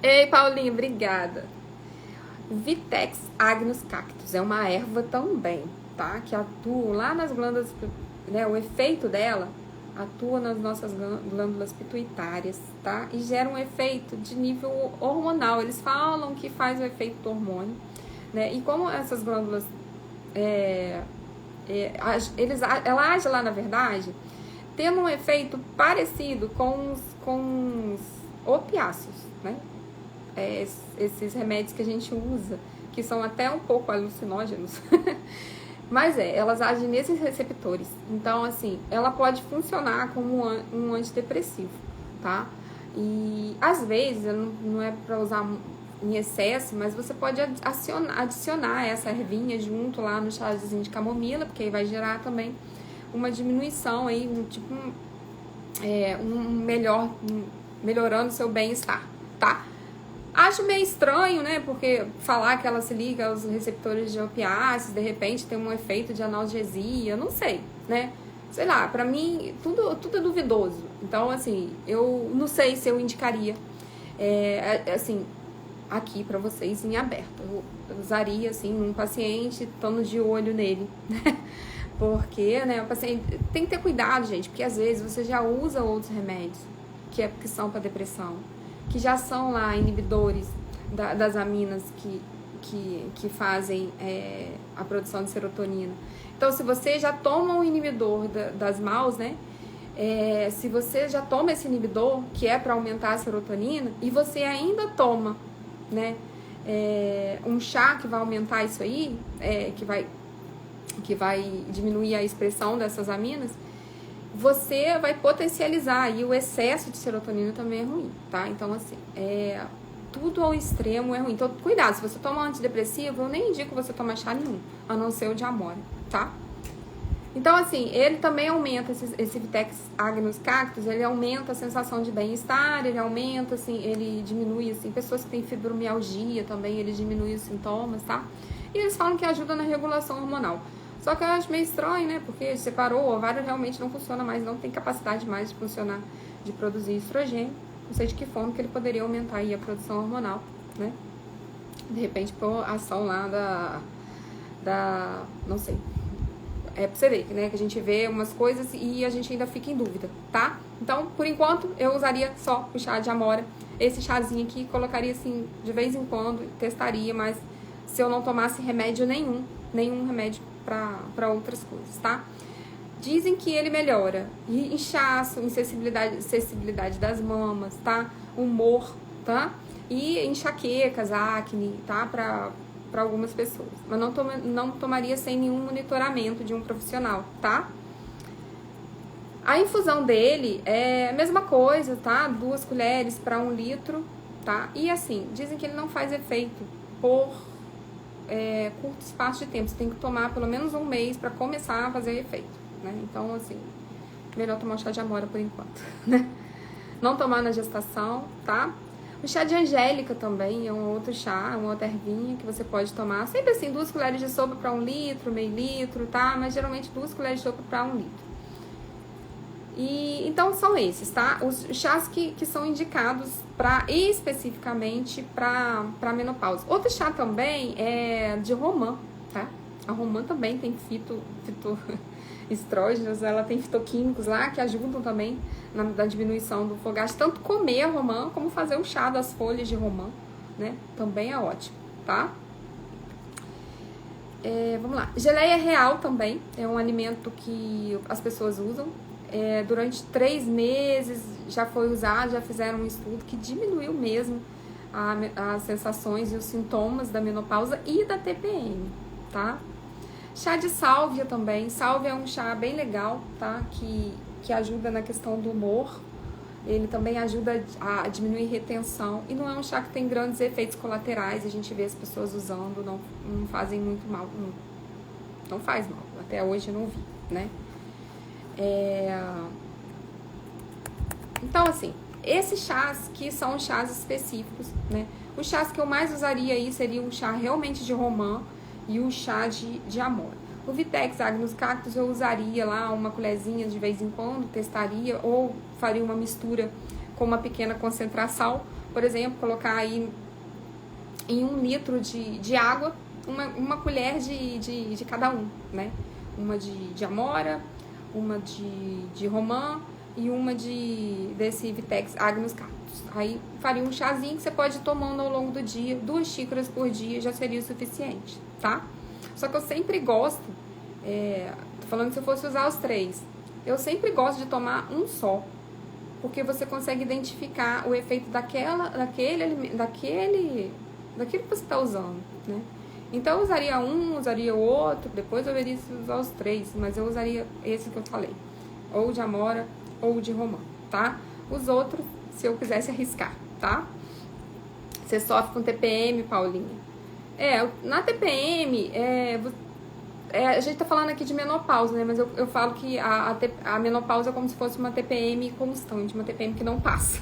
Ei, Paulinho, obrigada. Vitex agnus cactus, é uma erva também, tá? Que atua lá nas glândulas, né? O efeito dela atua nas nossas glândulas pituitárias, tá? E gera um efeito de nível hormonal. Eles falam que faz o efeito do hormônio. né? E como essas glândulas, ela age lá, na verdade, tendo um efeito parecido com os opiáceos, né? Esses remédios que a gente usa, que são até um pouco alucinógenos, mas elas agem nesses receptores. Então, assim, ela pode funcionar como um antidepressivo, tá? E às vezes, não é para usar em excesso, mas você pode adicionar essa ervinha junto lá no chazinho de camomila, porque aí vai gerar também uma diminuição aí, melhorando o seu bem-estar, tá? Acho meio estranho, né? Porque falar que ela se liga aos receptores de opiáceos, de repente tem um efeito de analgesia, não sei, né? Sei lá, pra mim tudo é duvidoso. Então, assim, eu não sei se eu indicaria, assim, aqui pra vocês em aberto. Eu usaria, assim, um paciente estando de olho nele, né? Porque, né, o paciente tem que ter cuidado, gente, porque às vezes você já usa outros remédios que são para depressão, que já são lá inibidores das aminas que fazem a produção de serotonina. Então, se você já toma um inibidor das MAOs, né, se você já toma esse inibidor, que é para aumentar a serotonina, e você ainda toma, né, um chá que vai aumentar isso aí, que vai diminuir a expressão dessas aminas, você vai potencializar, e o excesso de serotonina também é ruim, tá? Então, assim, tudo ao extremo é ruim. Então, cuidado, se você toma antidepressivo, eu nem indico você tomar chá nenhum, a não ser o de Amora, tá? Então, assim, ele também aumenta, esse Vitex agnus cactus, ele aumenta a sensação de bem-estar, ele aumenta, assim, ele diminui, assim, pessoas que têm fibromialgia também, ele diminui os sintomas, tá? E eles falam que ajuda na regulação hormonal. Só que eu acho meio estranho, né? Porque separou, o ovário realmente não funciona mais, não tem capacidade mais de funcionar, de produzir estrogênio. Não sei de que forma que ele poderia aumentar aí a produção hormonal, né? De repente, por ação lá não sei. Pra você ver, né? Que a gente vê umas coisas e a gente ainda fica em dúvida, tá? Então, por enquanto, eu usaria só o chá de Amora. Esse chazinho aqui, colocaria assim, de vez em quando, testaria, mas se eu não tomasse remédio nenhum remédio para outras coisas, tá? Dizem que ele melhora inchaço, insensibilidade das mamas, tá? Humor, tá? E enxaquecas, acne, tá? Para algumas pessoas. Mas não tomaria sem nenhum monitoramento de um profissional, tá? A infusão dele é a mesma coisa, tá? 2 colheres para 1 litro, tá? E assim, dizem que ele não faz efeito por curto espaço de tempo. Você tem que tomar pelo menos 1 mês para começar a fazer efeito, né? Então, assim, melhor tomar o chá de Amora por enquanto, né? Não tomar na gestação, tá? O chá de Angélica também é um outro chá, uma outra ervinha que você pode tomar. Sempre assim, 2 colheres de sopa para 1 litro, meio litro, tá? Mas geralmente 2 colheres de sopa para 1 litro. E então são esses, tá? Os chás que são indicados especificamente para menopausa. Outro chá também é de romã, tá? A romã também tem fitoestrógenos, ela tem fitoquímicos lá que ajudam também na diminuição do fogacho. Tanto comer a romã como fazer um chá das folhas de romã, né? Também é ótimo, tá? Vamos lá. Geleia real também é um alimento que as pessoas usam. Durante 3 meses já foi usado, já fizeram um estudo que diminuiu mesmo as sensações e os sintomas da menopausa e da TPM, tá? Chá de sálvia também. Sálvia é um chá bem legal, tá? Que ajuda na questão do humor. Ele também ajuda a diminuir retenção. E não é um chá que tem grandes efeitos colaterais. A gente vê as pessoas usando, não fazem muito mal. Não faz mal. Até hoje eu não vi, né? Então, assim, esses chás que são chás específicos, né? Os chás que eu mais usaria aí seria um chá realmente de romã e um chá de Amora. O Vitex agnus cactus eu usaria lá 1 colherzinha de vez em quando, testaria, ou faria uma mistura com uma pequena concentração. Por exemplo, colocar aí em 1 litro de água, uma colher de cada um, né? Uma de Amora, uma de romã e uma desse Vitex Agnus Cactus. Aí faria um chazinho que você pode ir tomando ao longo do dia, 2 xícaras por dia já seria o suficiente, tá? Só que eu sempre gosto, tô falando que se eu fosse usar os 3, eu sempre gosto de tomar um só, porque você consegue identificar o efeito daquilo que você está usando, né? Então eu usaria um, usaria o outro, depois eu veria se usar os 3, mas eu usaria esse que eu falei, ou de Amora ou de Romã, tá? Os outros, se eu quisesse arriscar, tá? Você sofre com TPM, Paulinha? Na TPM, a gente tá falando aqui de menopausa, né? Mas eu falo que a menopausa é como se fosse uma TPM constante, uma TPM que não passa,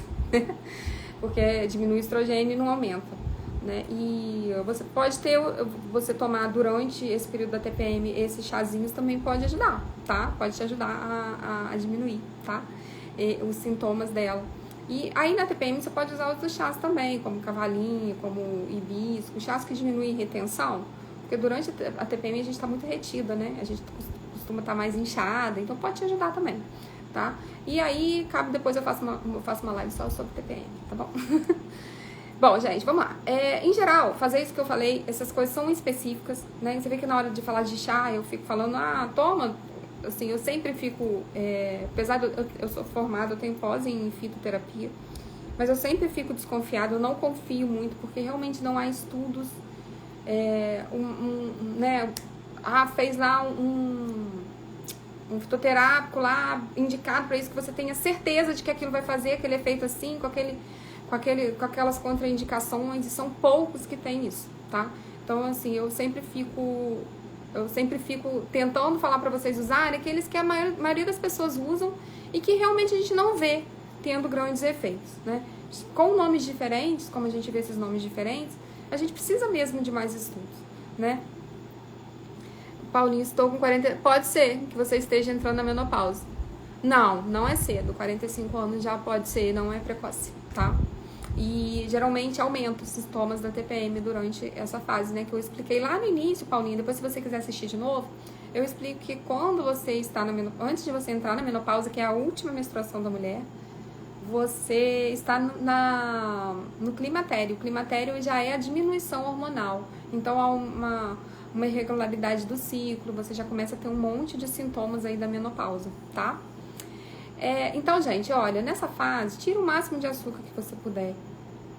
porque diminui o estrogênio e não aumenta, né? E você tomar durante esse período da TPM esses chazinhos também pode ajudar, tá? Pode te ajudar a diminuir, tá? Os sintomas dela. E aí na TPM você pode usar outros chás também, como cavalinho, como hibisco, chás que diminuem retenção, porque durante a TPM a gente está muito retida, né? A gente costuma estar mais inchada, então pode te ajudar também, tá? E aí, depois eu faço uma live só sobre TPM, tá bom? Bom, gente, vamos lá. Em geral, fazer isso que eu falei, essas coisas são específicas, né? Você vê que na hora de falar de chá, eu fico falando, toma. Assim, eu sempre fico, apesar de eu sou formada, eu tenho pós em fitoterapia, mas eu sempre fico desconfiada, eu não confio muito, porque realmente não há estudos, né? Fez lá um fitoterápico lá, indicado para isso, que você tenha certeza de que aquilo vai fazer aquele efeito assim, com aquelas contraindicações, e são poucos que tem isso, tá? Então, assim, eu sempre fico tentando falar para vocês usarem aqueles que a maioria das pessoas usam e que realmente a gente não vê tendo grandes efeitos, né? Com nomes diferentes, como a gente vê esses nomes diferentes, a gente precisa mesmo de mais estudos, né? Paulinho, estou com 40... Pode ser que você esteja entrando na menopausa. Não é cedo. 45 anos já pode ser, não é precoce, tá? E geralmente aumenta os sintomas da TPM durante essa fase, né? Que eu expliquei lá no início, Paulinho. Depois, se você quiser assistir de novo, eu explico que quando você está antes de você entrar na menopausa, que é a última menstruação da mulher, você está no climatério. O climatério já é a diminuição hormonal. Então, há uma irregularidade do ciclo, você já começa a ter um monte de sintomas aí da menopausa, tá? Então, gente, olha, nessa fase, tira o máximo de açúcar que você puder.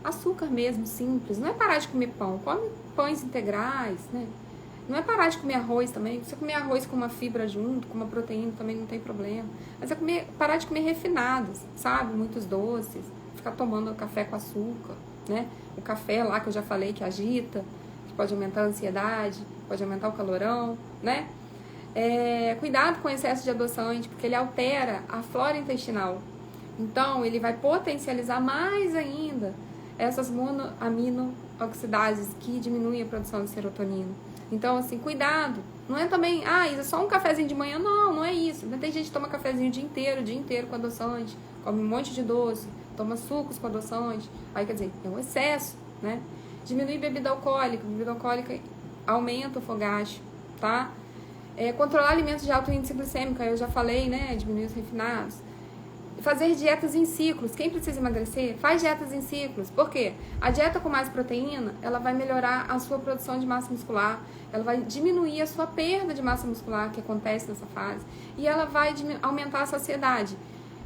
Açúcar mesmo, simples. Não é parar de comer pão. Come pães integrais, né? Não é parar de comer arroz também. Você comer arroz com uma fibra junto, com uma proteína, também não tem problema. Mas é parar de comer refinados, sabe? Muitos doces. Ficar tomando café com açúcar, né? O café lá que eu já falei que agita, que pode aumentar a ansiedade, pode aumentar o calorão, né? Cuidado com o excesso de adoçante, porque ele altera a flora intestinal. Então, ele vai potencializar mais ainda essas monoaminooxidases que diminuem a produção de serotonina. Então, assim, cuidado. Não é também, Isa, só um cafezinho de manhã. Não é isso. Tem gente que toma cafezinho o dia inteiro com adoçante, come um monte de doce, toma sucos com adoçante. Aí, quer dizer, é um excesso, né? Diminui bebida alcoólica. Bebida alcoólica aumenta o fogacho, tá? Controlar alimentos de alto índice glicêmico, eu já falei, né? Diminuir os refinados. Fazer dietas em ciclos. Quem precisa emagrecer, faz dietas em ciclos. Por quê? A dieta com mais proteína, ela vai melhorar a sua produção de massa muscular, ela vai diminuir a sua perda de massa muscular, que acontece nessa fase, e ela vai aumentar a saciedade.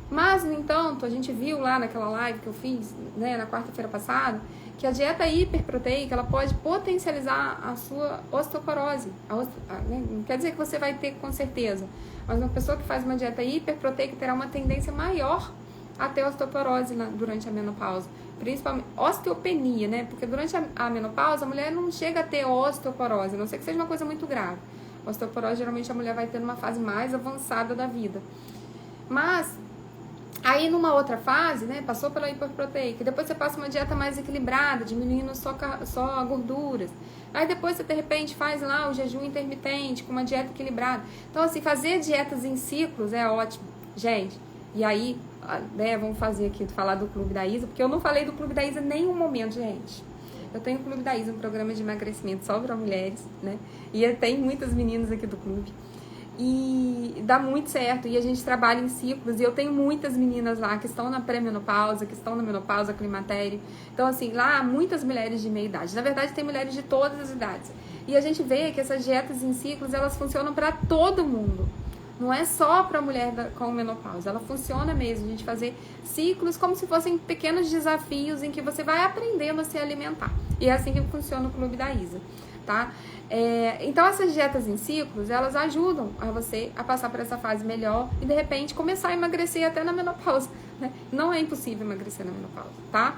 Mas, no entanto, a gente viu lá naquela live que eu fiz, né, na quarta-feira passada, que a dieta hiperproteica, ela pode potencializar a sua osteoporose. Não quer dizer que você vai ter com certeza, mas uma pessoa que faz uma dieta hiperproteica terá uma tendência maior a ter osteoporose durante a menopausa. Principalmente osteopenia, né? Porque durante a menopausa a mulher não chega a ter osteoporose, a não ser que seja uma coisa muito grave. Osteoporose geralmente a mulher vai ter numa fase mais avançada da vida. Mas aí numa outra fase, né, passou pela hiperproteica, depois você passa uma dieta mais equilibrada, diminuindo só gorduras. Aí depois você de repente faz lá o jejum intermitente com uma dieta equilibrada. Então assim, fazer dietas em ciclos é ótimo, gente. E aí, né, vamos fazer aqui, falar do Clube da Isa, porque eu não falei do Clube da Isa em nenhum momento, gente. Eu tenho o Clube da Isa, um programa de emagrecimento só para mulheres, né, e tem muitas meninas aqui do clube. e dá muito certo, e a gente trabalha em ciclos, e eu tenho muitas meninas lá que estão na pré-menopausa, que estão na menopausa, climatério, então assim, lá muitas mulheres de meia idade, na verdade tem mulheres de todas as idades, e a gente vê que essas dietas em ciclos, elas funcionam para todo mundo, não é só para mulher com menopausa, ela funciona mesmo, a gente fazer ciclos como se fossem pequenos desafios em que você vai aprendendo a se alimentar, e é assim que funciona o Clube da Isa, tá? Então essas dietas em ciclos, elas ajudam a você a passar por essa fase melhor e de repente começar a emagrecer até na menopausa, né? Não é impossível emagrecer na menopausa, tá?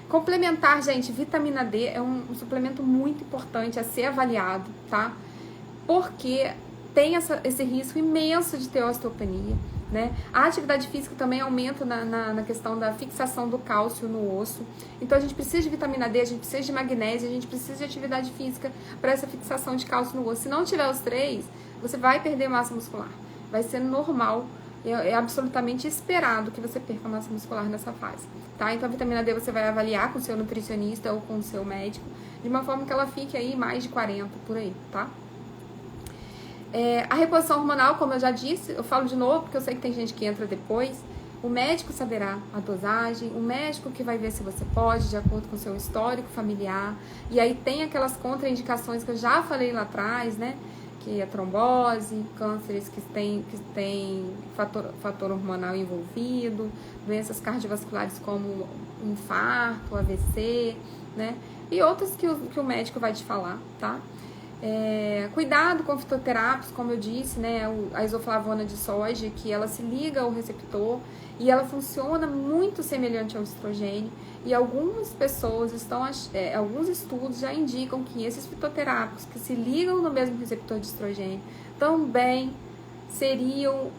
Complementar, gente, vitamina D é um suplemento muito importante a ser avaliado, tá? Porque tem esse risco imenso de ter osteopenia, né? A atividade física também aumenta na questão da fixação do cálcio no osso. Então a gente precisa de vitamina D, a gente precisa de magnésio, a gente precisa de atividade física para essa fixação de cálcio no osso. Se não tiver os três, você vai perder massa muscular. Vai ser normal, é absolutamente esperado que você perca massa muscular nessa fase, tá? Então a vitamina D você vai avaliar com o seu nutricionista ou com o seu médico, de uma forma que ela fique aí mais de 40 por aí, tá? A reposição hormonal, como eu já disse, eu falo de novo porque eu sei que tem gente que entra depois, o médico saberá a dosagem, o médico que vai ver se você pode, de acordo com o seu histórico familiar, e aí tem aquelas contraindicações que eu já falei lá atrás, né, que é trombose, cânceres que tem fator hormonal envolvido, doenças cardiovasculares como infarto, AVC, né, e outras que o médico vai te falar, tá? Cuidado com fitoterápicos, como eu disse, né, a isoflavona de soja, que ela se liga ao receptor e ela funciona muito semelhante ao estrogênio, e algumas pessoas alguns estudos já indicam que esses fitoterápicos que se ligam no mesmo receptor de estrogênio também seriam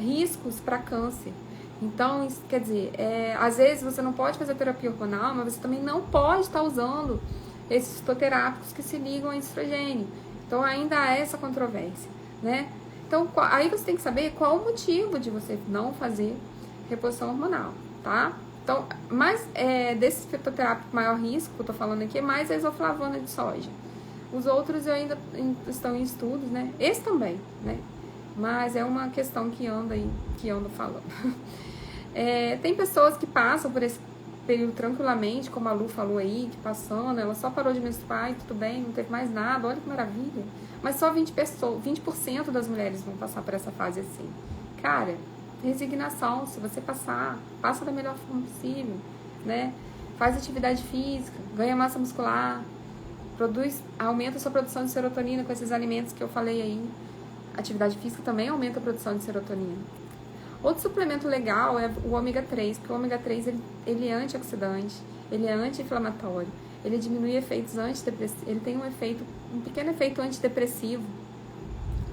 riscos para câncer. Então, isso quer dizer, às vezes você não pode fazer terapia hormonal, mas você também não pode estar usando esses fitoterápicos que se ligam a estrogênio. Então, ainda há essa controvérsia, né? Então, aí você tem que saber qual o motivo de você não fazer reposição hormonal, tá? Então, mais desses fitoterápicos maior risco, que eu tô falando aqui, é mais a isoflavona de soja. Os outros ainda estão em estudos, né? Esse também, né? Mas é uma questão que ando falando. Tem pessoas que passam por esse período tranquilamente, como a Lu falou aí, que passando, ela só parou de menstruar e tudo bem, não teve mais nada, olha que maravilha. Mas só 20% das mulheres vão passar por essa fase assim. Cara, resignação, se você passa da melhor forma possível, né? Faz atividade física, ganha massa muscular, aumenta a sua produção de serotonina com esses alimentos que eu falei aí. Atividade física também aumenta a produção de serotonina. Outro suplemento legal é o ômega 3, porque o ômega 3 ele é antioxidante, ele é anti-inflamatório, ele diminui efeitos antidepressivos, ele tem um pequeno efeito antidepressivo,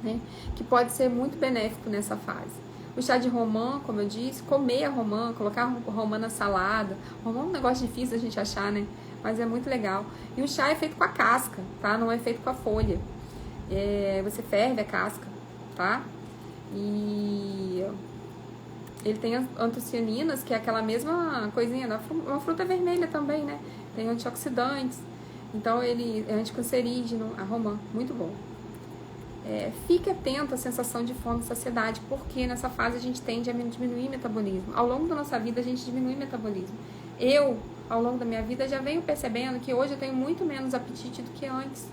né, que pode ser muito benéfico nessa fase. O chá de romã, como eu disse, comer a romã, colocar a romã na salada, romã é um negócio difícil a gente achar, né, mas é muito legal. E o chá é feito com a casca, tá, não é feito com a folha. Você ferve a casca, tá, e ele tem antocianinas, que é aquela mesma coisinha, uma fruta vermelha também, né? Tem antioxidantes, então ele é anticancerígeno, a romã, muito bom. Fique atento à sensação de fome e saciedade, porque nessa fase a gente tende a diminuir o metabolismo. Ao longo da nossa vida a gente diminui o metabolismo. Eu, ao longo da minha vida, já venho percebendo que hoje eu tenho muito menos apetite do que antes.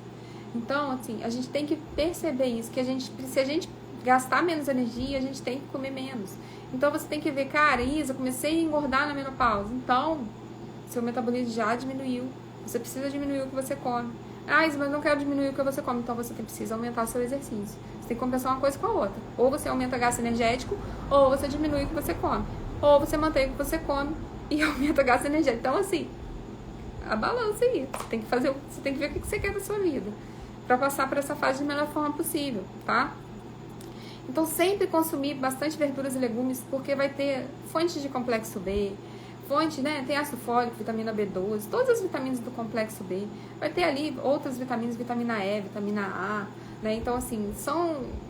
Então, assim, a gente tem que perceber isso, que se a gente gastar menos energia, a gente tem que comer menos. Então você tem que ver, cara, Isa, comecei a engordar na menopausa. Então, seu metabolismo já diminuiu. Você precisa diminuir o que você come. Ah, Isa, mas não quero diminuir o que você come. Então você precisa aumentar o seu exercício. Você tem que compensar uma coisa com a outra. Ou você aumenta o gasto energético, ou você diminui o que você come. Ou você mantém o que você come e aumenta o gasto energético. Então, assim, a balança aí. Você tem que ver o que você quer da sua vida, para passar por essa fase da melhor forma possível, tá? Então, sempre consumir bastante verduras e legumes, porque vai ter fontes de complexo B, né? Tem ácido fólico, vitamina B12, todas as vitaminas do complexo B. Vai ter ali outras vitaminas, vitamina E, vitamina A, né? Então, assim,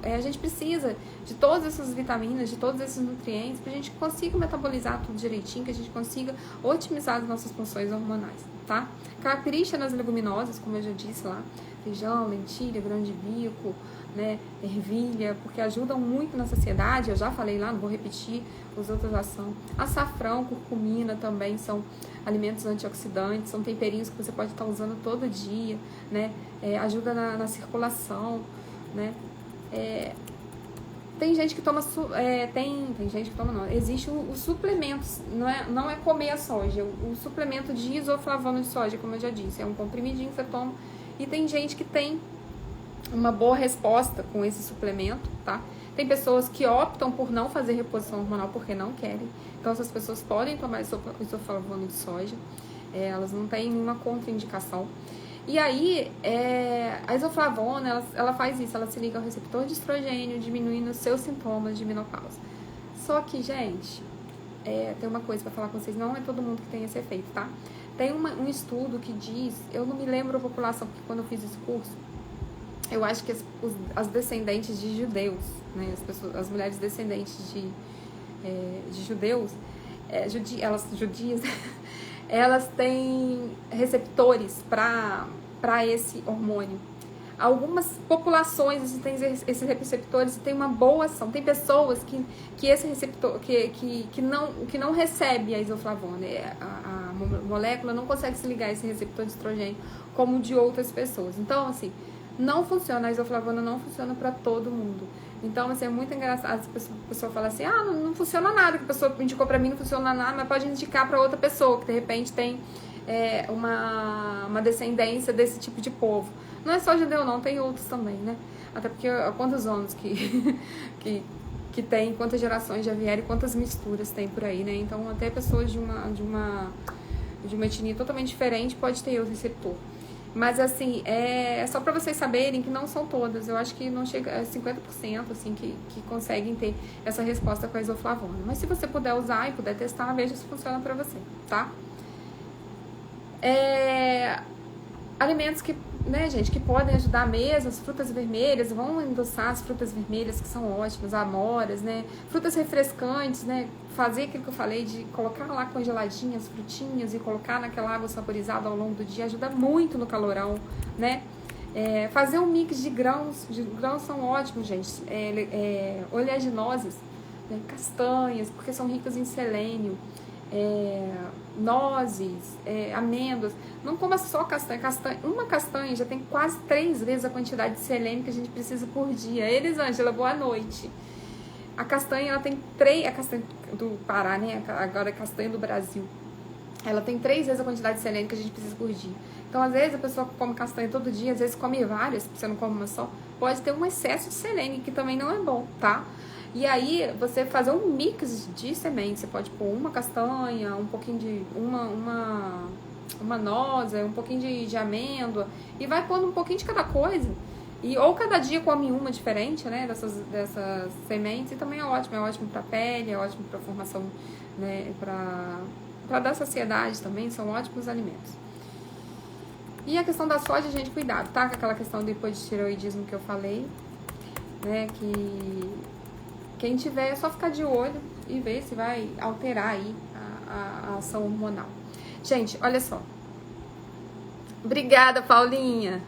a gente precisa de todas essas vitaminas, de todos esses nutrientes, para a gente consiga metabolizar tudo direitinho, que a gente consiga otimizar as nossas funções hormonais, tá? Capricha nas leguminosas, como eu já disse lá. feijão, lentilha, grão de bico, né, ervilha, porque ajudam muito na saciedade. Eu já falei lá, não vou repetir, os outros já são. Açafrão, curcumina também são alimentos antioxidantes, são temperinhos que você pode estar usando todo dia, né, ajuda na circulação, né. Tem gente que toma, tem gente que toma não, existe os suplementos, não é comer a soja, o suplemento de isoflavono de soja, como eu já disse, é um comprimidinho que você toma, e tem gente que tem uma boa resposta com esse suplemento, tá? Tem pessoas que optam por não fazer reposição hormonal porque não querem, então essas pessoas podem tomar isoflavono de soja, elas não têm nenhuma contraindicação. E aí, a isoflavona, ela faz isso, ela se liga ao receptor de estrogênio, diminuindo os seus sintomas de menopausa. Só que, gente, tem uma coisa pra falar com vocês, não é todo mundo que tem esse efeito, tá? Tem um estudo que diz, eu não me lembro a população, porque quando eu fiz esse curso, eu acho que as descendentes de judeus, né, as mulheres descendentes de judeus, judias, elas têm receptores para esse hormônio. Algumas populações têm esses receptores e tem uma boa ação. Tem pessoas que esse receptor, que não recebe a isoflavona, a molécula não consegue se ligar a esse receptor de estrogênio como de outras pessoas. Então, assim, não funciona, a isoflavona não funciona para todo mundo. Então, assim, é muito engraçado, a pessoa fala assim, não funciona nada, que a pessoa indicou pra mim, não funciona nada, mas pode indicar pra outra pessoa, que de repente tem uma descendência desse tipo de povo. Não é só judeu não, tem outros também, né? Até porque há quantos anos que tem, quantas gerações já vieram e quantas misturas tem por aí, né? Então, até pessoas de uma etnia totalmente diferente pode ter o receptor. Mas, assim, é só pra vocês saberem que não são todas. Eu acho que não chega a 50%, assim, que conseguem ter essa resposta com a isoflavona. Mas se você puder usar e puder testar, veja se funciona pra você, tá? Alimentos que, né, gente, que podem ajudar mesmo, as frutas vermelhas, vão endossar as frutas vermelhas, que são ótimas, amoras, né? Frutas refrescantes, né? Fazer aquilo que eu falei de colocar lá congeladinhas as frutinhas e colocar naquela água saborizada ao longo do dia ajuda muito no calorão, né? Fazer um mix de grãos são ótimos, gente. Oleaginosas, né? Castanhas, porque são ricas em selênio, nozes, amêndoas. Não coma só castanha. Uma castanha já tem quase 3 vezes a quantidade de selênio que a gente precisa por dia. Elisângela, boa noite. A castanha, ela tem a castanha do Pará, né? Agora a castanha do Brasil. Ela tem 3 vezes a quantidade de selênio que a gente precisa por dia. Então, às vezes, a pessoa come castanha todo dia, às vezes come várias, você não come uma só, pode ter um excesso de selênio, que também não é bom, tá? E aí, você fazer um mix de sementes, você pode pôr uma castanha, um pouquinho de uma noz, um pouquinho de amêndoa, e vai pondo um pouquinho de cada coisa. Ou cada dia come uma diferente, né, dessas sementes, e também é ótimo pra pele, é ótimo pra formação, né, pra dar saciedade também, são ótimos alimentos. E a questão da soja, gente, cuidado, tá? Com aquela questão do hipotireoidismo que eu falei, né, que quem tiver é só ficar de olho e ver se vai alterar aí a ação hormonal. Gente, olha só. Obrigada, Paulinha.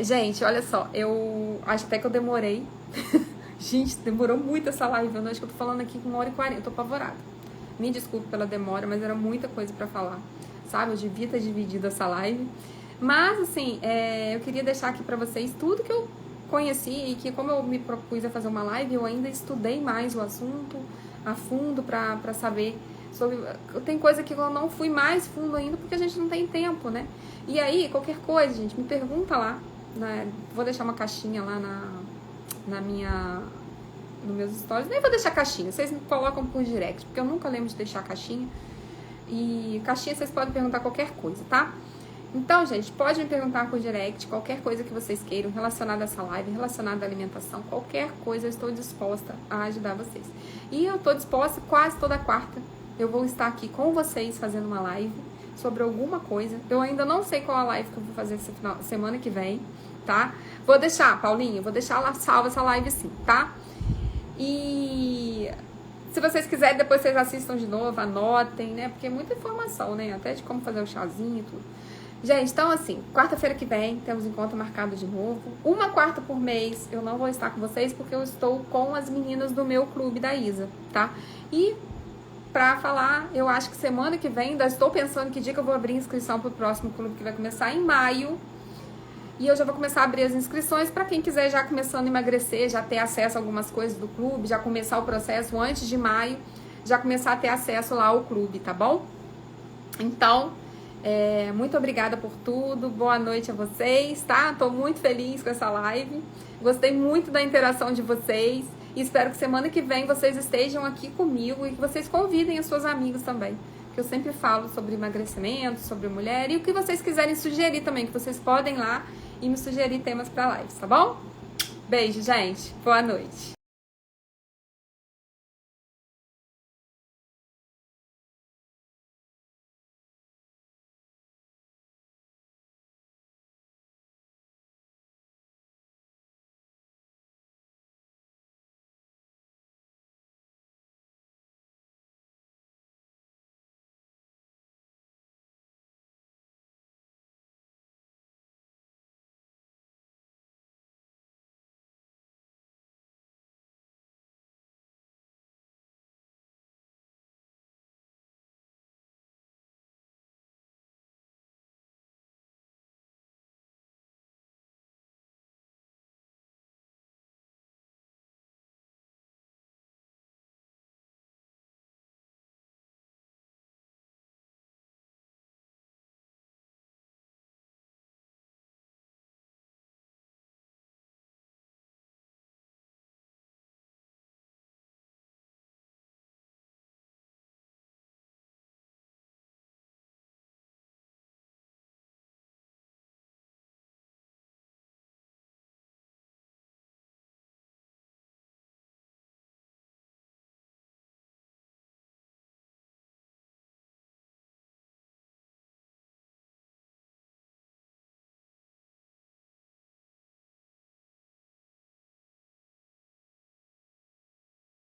Gente, olha só. Eu acho até que eu demorei. Gente, demorou muito essa live. Eu acho que eu tô falando aqui com 1h40. Eu tô apavorada. Me desculpe pela demora, mas era muita coisa pra falar. Sabe? Eu devia ter dividido essa live. Mas, assim, eu queria deixar aqui pra vocês tudo que eu conheci e que, como eu me propus a fazer uma live, eu ainda estudei mais o assunto a fundo pra saber sobre... Tem coisa que eu não fui mais fundo ainda porque a gente não tem tempo, né? E aí, qualquer coisa, gente, me pergunta lá, né? Vou deixar uma caixinha lá nos meus stories. Nem vou deixar caixinha, vocês me colocam por direct, porque eu nunca lembro de deixar caixinha. E caixinha vocês podem perguntar qualquer coisa, tá? Então, gente, pode me perguntar por direct qualquer coisa que vocês queiram relacionada a essa live, relacionada à alimentação, qualquer coisa, eu estou disposta a ajudar vocês. E eu estou disposta quase toda quarta. Eu vou estar aqui com vocês fazendo uma live sobre alguma coisa. Eu ainda não sei qual a live que eu vou fazer semana que vem, tá? Vou deixar, Paulinha, vou deixar lá salva essa live sim, tá? E se vocês quiserem, depois vocês assistam de novo, anotem, né? Porque é muita informação, né? Até de como fazer o chazinho e tudo. Gente, então assim, quarta-feira que vem temos encontro marcado de novo. Uma quarta por mês eu não vou estar com vocês porque eu estou com as meninas do meu clube da Isa, tá? E pra falar, eu acho que semana que vem, ainda estou pensando que dia que eu vou abrir inscrição pro próximo clube que vai começar em maio. E eu já vou começar a abrir as inscrições para quem quiser já começando a emagrecer, já ter acesso a algumas coisas do clube, já começar o processo antes de maio, já começar a ter acesso lá ao clube, tá bom? Então, muito obrigada por tudo, boa noite a vocês, tá? Tô muito feliz com essa live, gostei muito da interação de vocês e espero que semana que vem vocês estejam aqui comigo e que vocês convidem as suas amigas também, que eu sempre falo sobre emagrecimento, sobre mulher e o que vocês quiserem sugerir também, que vocês podem ir lá e me sugerir temas para lives, tá bom? Beijo, gente, boa noite.